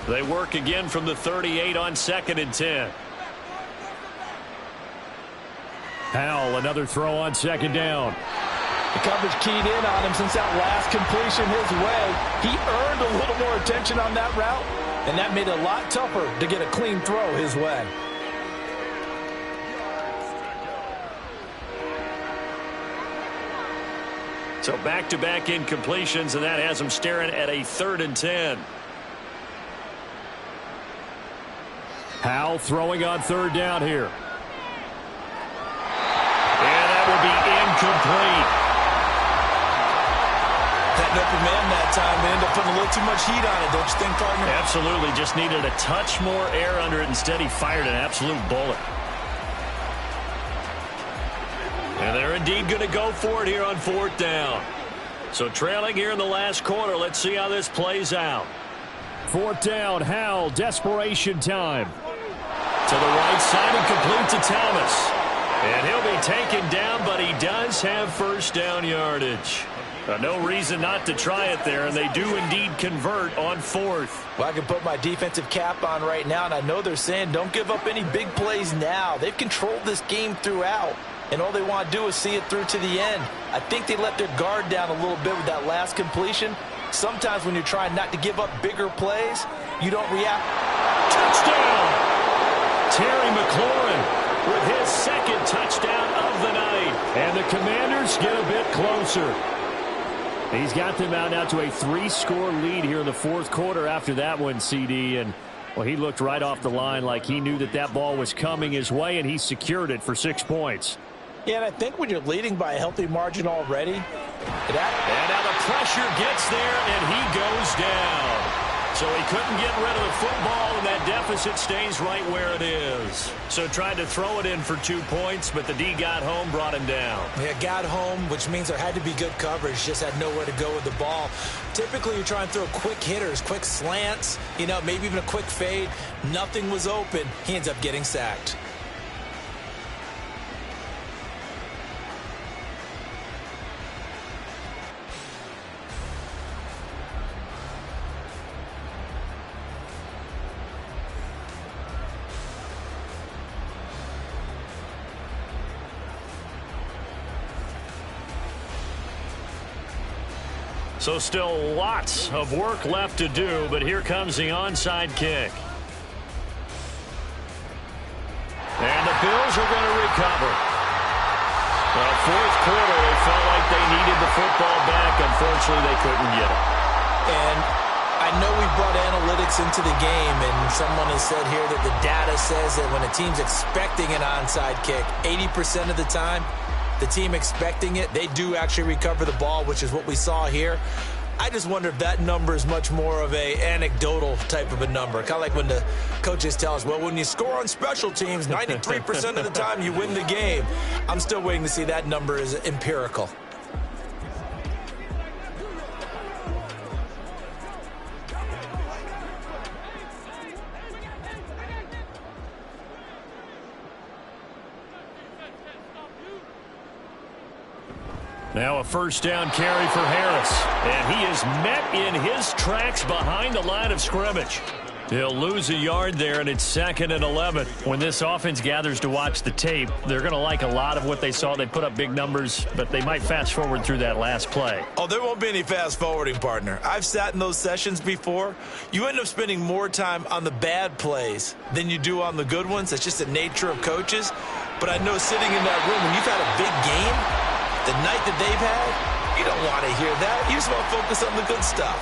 Speaker 4: They work again from the 38 on 2nd and 10.
Speaker 2: Howell, another throw on 2nd down.
Speaker 3: The coverage keyed in on him since that last completion his way. He earned a little more attention on that route, and that made it a lot tougher to get a clean throw his way.
Speaker 4: So back-to-back incompletions, and that has him staring at a 3rd and 10.
Speaker 2: Howell throwing on 3rd down here.
Speaker 4: And that will be incomplete.
Speaker 3: That open man that time, they end up putting a little too much heat on it, don't you think, partner?
Speaker 4: Absolutely. Just needed a touch more air under it. Instead, he fired an absolute bullet. And they're indeed going to go for it here on 4th down. So trailing here in the last quarter. Let's see how this plays out.
Speaker 2: 4th down, Howell, desperation time.
Speaker 4: To the right side and complete to Thomas. And he'll be taken down, but he does have first down yardage. No reason not to try it there, and they do indeed convert on 4th.
Speaker 3: Well, I can put my defensive cap on right now, and I know they're saying don't give up any big plays now. They've controlled this game throughout, and all they want to do is see it through to the end. I think they let their guard down a little bit with that last completion. Sometimes when you're trying not to give up bigger plays, you don't react.
Speaker 4: Touchdown! Terry McLaurin with his 2nd touchdown of the night.
Speaker 2: And the Commanders get a bit closer. He's got them out now to a 3-score lead here in the fourth quarter after that one, CD. And, well, he looked right off the line like he knew that that ball was coming his way, and he secured it for 6 points.
Speaker 3: Yeah, and I think when you're leading by a healthy margin already.
Speaker 4: And now the pressure gets there, and he goes down. So he couldn't get rid of the football, and that deficit stays right where it is. So tried to throw it in for 2 points, but the D got home, brought him down.
Speaker 5: Yeah, got home, which means there had to be good coverage. Just had nowhere to go with the ball. Typically, you try and throw quick hitters, quick slants, maybe even a quick fade. Nothing was open. He ends up getting sacked.
Speaker 4: So still lots of work left to do, but here comes the onside kick. And the Bills are going to recover. Well, fourth quarter, they felt like they needed the football back. Unfortunately, they couldn't get it.
Speaker 5: And I know we brought analytics into the game, and someone has said here that the data says that when a team's expecting an onside kick, 80% of the time, the team expecting it, they do actually recover the ball, which is what we saw here. I just wonder if that number is much more of a anecdotal type of a number. Kind of like when the coaches tell us, well, when you score on special teams, 93% of the time you win the game. I'm still waiting to see that number is empirical.
Speaker 4: Now a first down carry for Harris. And he is met in his tracks behind the line of scrimmage. He'll lose a yard there, and it's 2nd and 11. When this offense gathers to watch the tape, they're going to like a lot of what they saw. They put up big numbers, but they might fast forward through that last play.
Speaker 5: Oh, there won't be any fast forwarding, partner. I've sat in those sessions before. You end up spending more time on the bad plays than you do on the good ones. That's just the nature of coaches. But I know sitting in that room, when you've had a big game, the night that they've had, you don't want to hear that. You just want to focus on the good stuff.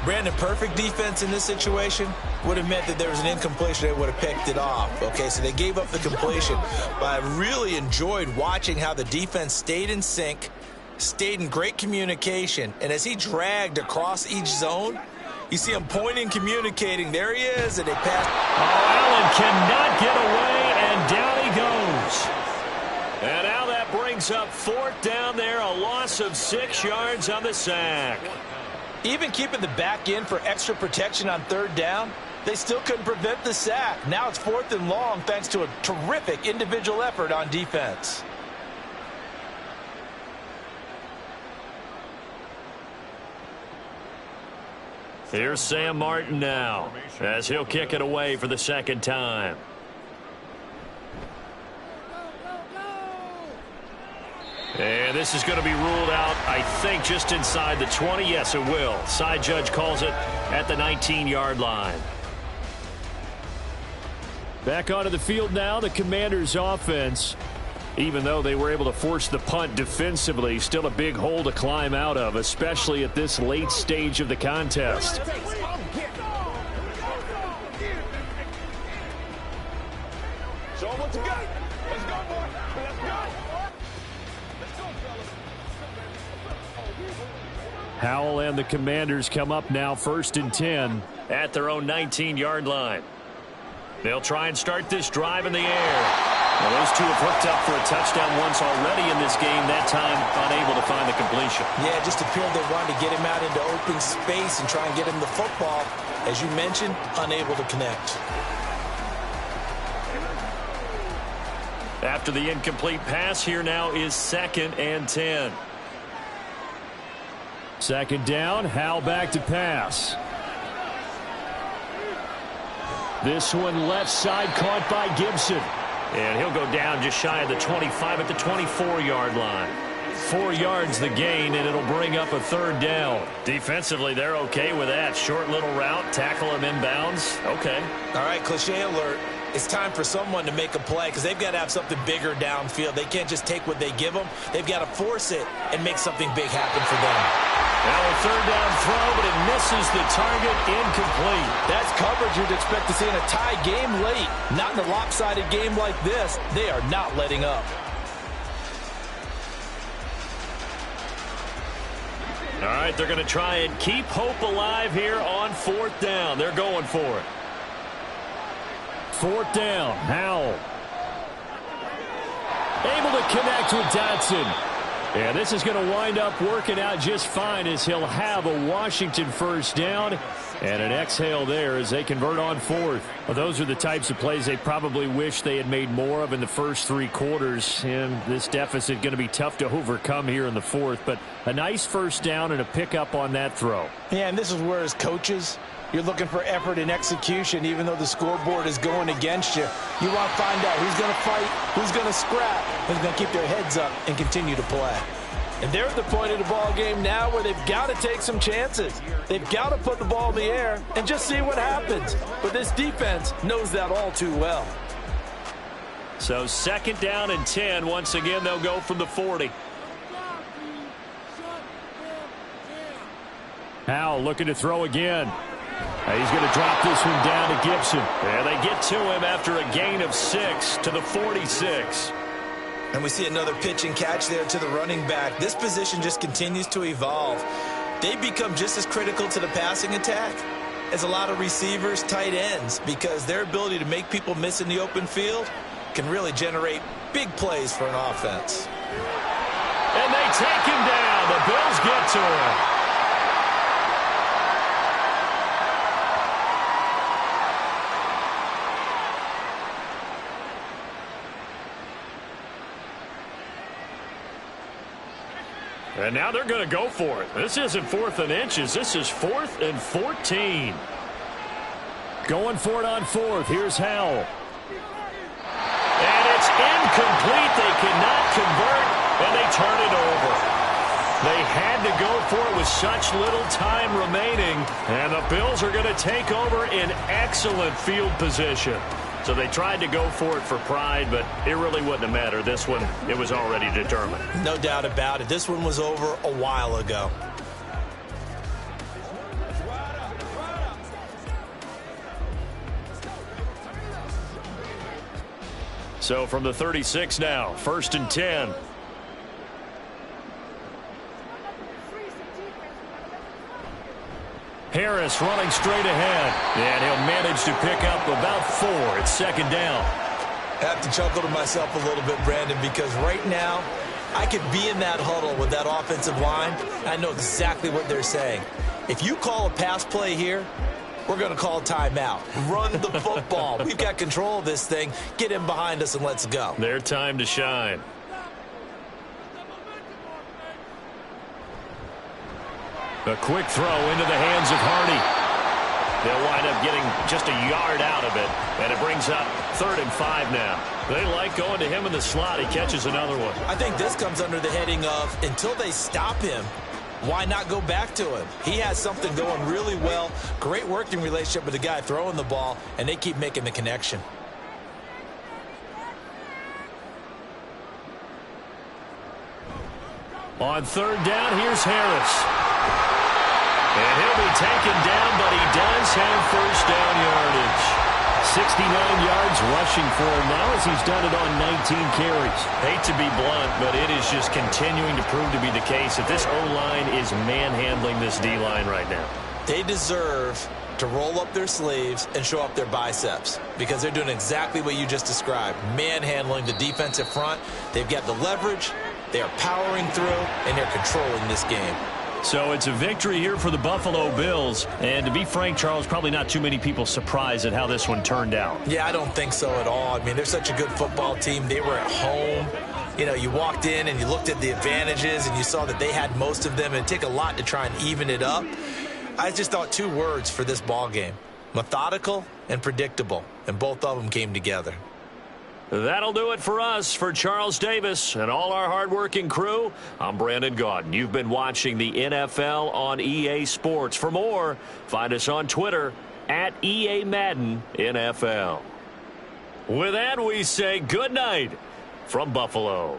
Speaker 5: Brandon, perfect defense in this situation would have meant that there was an incompletion. They would have picked it off. Okay, so they gave up the completion. But I really enjoyed watching how the defense stayed in sync, stayed in great communication. And as he dragged across each zone, you see him pointing, communicating. There he is, and they passed.
Speaker 4: Oh, Allen cannot get away, and down he goes. And now that brings up 4th down there, a loss of 6 yards on the sack.
Speaker 3: Even keeping the back in for extra protection on 3rd down, they still couldn't prevent the sack. Now it's 4th and long thanks to a terrific individual effort on defense.
Speaker 4: Here's Sam Martin now as he'll kick it away for the 2nd time. And this is going to be ruled out, I think, just inside the 20. Yes, it will. Side judge calls it at the 19-yard line.
Speaker 2: Back onto the field now, the Commanders' offense. Even though they were able to force the punt defensively, still a big hole to climb out of, especially at this late stage of the contest.
Speaker 8: Show them what you got. Let's go, boy. Let's go.
Speaker 2: Howell and the Commanders come up now 1st and 10.
Speaker 4: At their own 19-yard line. They'll try and start this drive in the air. Well, those two have hooked up for a touchdown once already in this game, that time unable to find the completion.
Speaker 5: Yeah, it just appeared they wanted to get him out into open space and try and get him the football. As you mentioned, unable to connect.
Speaker 4: After the incomplete pass, here now is 2nd and 10.
Speaker 2: 2nd down, Howell back to pass. This one left side caught by Gibson.
Speaker 4: And he'll go down just shy of the 25 at the 24-yard line. 4 yards the gain, and it'll bring up a 3rd down. Defensively, they're okay with that. Short little route, tackle him inbounds. Okay.
Speaker 5: All right, cliche alert. it's time for someone to make a play because they've got to have something bigger downfield. They can't just take what they give them. They've got to force it and make something big happen for them.
Speaker 2: Now a third down throw, but it misses the target, incomplete.
Speaker 3: That's coverage you'd expect to see in a tie game late. Not in a lopsided game like this. They are not letting up.
Speaker 2: All right, they're going to try and keep hope alive here on 4th down. They're going for it. 4th down, Howell. Able to connect with Dotson. And this is going to wind up working out just fine as he'll have a Washington first down and an exhale there as they convert on 4th. Well, those are the types of plays they probably wish they had made more of in the first 3 quarters. And this deficit going to be tough to overcome here in the 4th. But a nice first down and a pickup on that throw.
Speaker 3: Yeah, and this is where as coaches, you're looking for effort and execution, even though the scoreboard is going against you. You want to find out who's going to fight, who's going to scrap, who's going to keep their heads up and continue to play. And they're at the point of the ball game now where they've got to take some chances. They've got to put the ball in the air and just see what happens. But this defense knows that all too well.
Speaker 2: So 2nd down and 10. Once again, they'll go from the 40. Howell looking to throw again. He's going to drop this one down to Gibson. And they get to him after a gain of 6 to the 46.
Speaker 5: And we see another pitch and catch there to the running back. This position just continues to evolve. They become just as critical to the passing attack as a lot of receivers, tight ends, because their ability to make people miss in the open field can really generate big plays for an offense.
Speaker 2: And they take him down. The Bills get to him. And now they're going to go for it. This isn't 4th and inches. This is 4th and 14. Going for it on 4th. Here's Howell. And it's incomplete. They cannot convert, and they turn it over. They had to go for it with such little time remaining, and the Bills are going to take over in excellent field position. So they tried to go for it for pride, but it really wouldn't have mattered. This one, it was already determined.
Speaker 5: No doubt about it. This one was over a while ago.
Speaker 2: So from the 36 now, 1st and 10. Harris running straight ahead, and he'll manage to pick up about 4. It's 2nd down.
Speaker 5: I have to chuckle to myself a little bit, Brandon, because right now I could be in that huddle with that offensive line. I know exactly what they're saying. If you call a pass play here, we're going to call a timeout. Run the football. We've got control of this thing. Get in behind us and let's go.
Speaker 2: Their time to shine. A quick throw into the hands of Hardy. They'll wind up getting just a yard out of it, and it brings up 3rd and 5 now. They like going to him in the slot. He catches another one.
Speaker 5: I think this comes under the heading of until they stop him, why not go back to him? He has something going really well. Great working relationship with the guy throwing the ball, and they keep making the connection.
Speaker 2: On 3rd down, here's Harris. And he'll be taken down, but he does have first down yardage. 69 yards rushing for him now as he's done it on 19 carries. Hate to be blunt, but it is just continuing to prove to be the case that this O-line is manhandling this D-line right now.
Speaker 5: They deserve to roll up their sleeves and show up their biceps because they're doing exactly what you just described, manhandling the defensive front. They've got the leverage, they are powering through, and they're controlling this game.
Speaker 2: So it's a victory here for the Buffalo Bills. And to be frank, Charles, probably not too many people surprised at how this one turned out.
Speaker 5: Yeah, I don't think so at all. I mean, they're such a good football team. They were at home. You know, you walked in and you looked at the advantages and you saw that they had most of them. It'd take a lot to try and even it up. I just thought 2 words for this ball game: methodical and predictable. And both of them came together.
Speaker 2: That'll do it for us. For Charles Davis and all our hardworking crew, I'm Brandon Gaudin. You've been watching the NFL on EA Sports. For more, find us on Twitter @EA Madden NFL. With that, we say good night from Buffalo.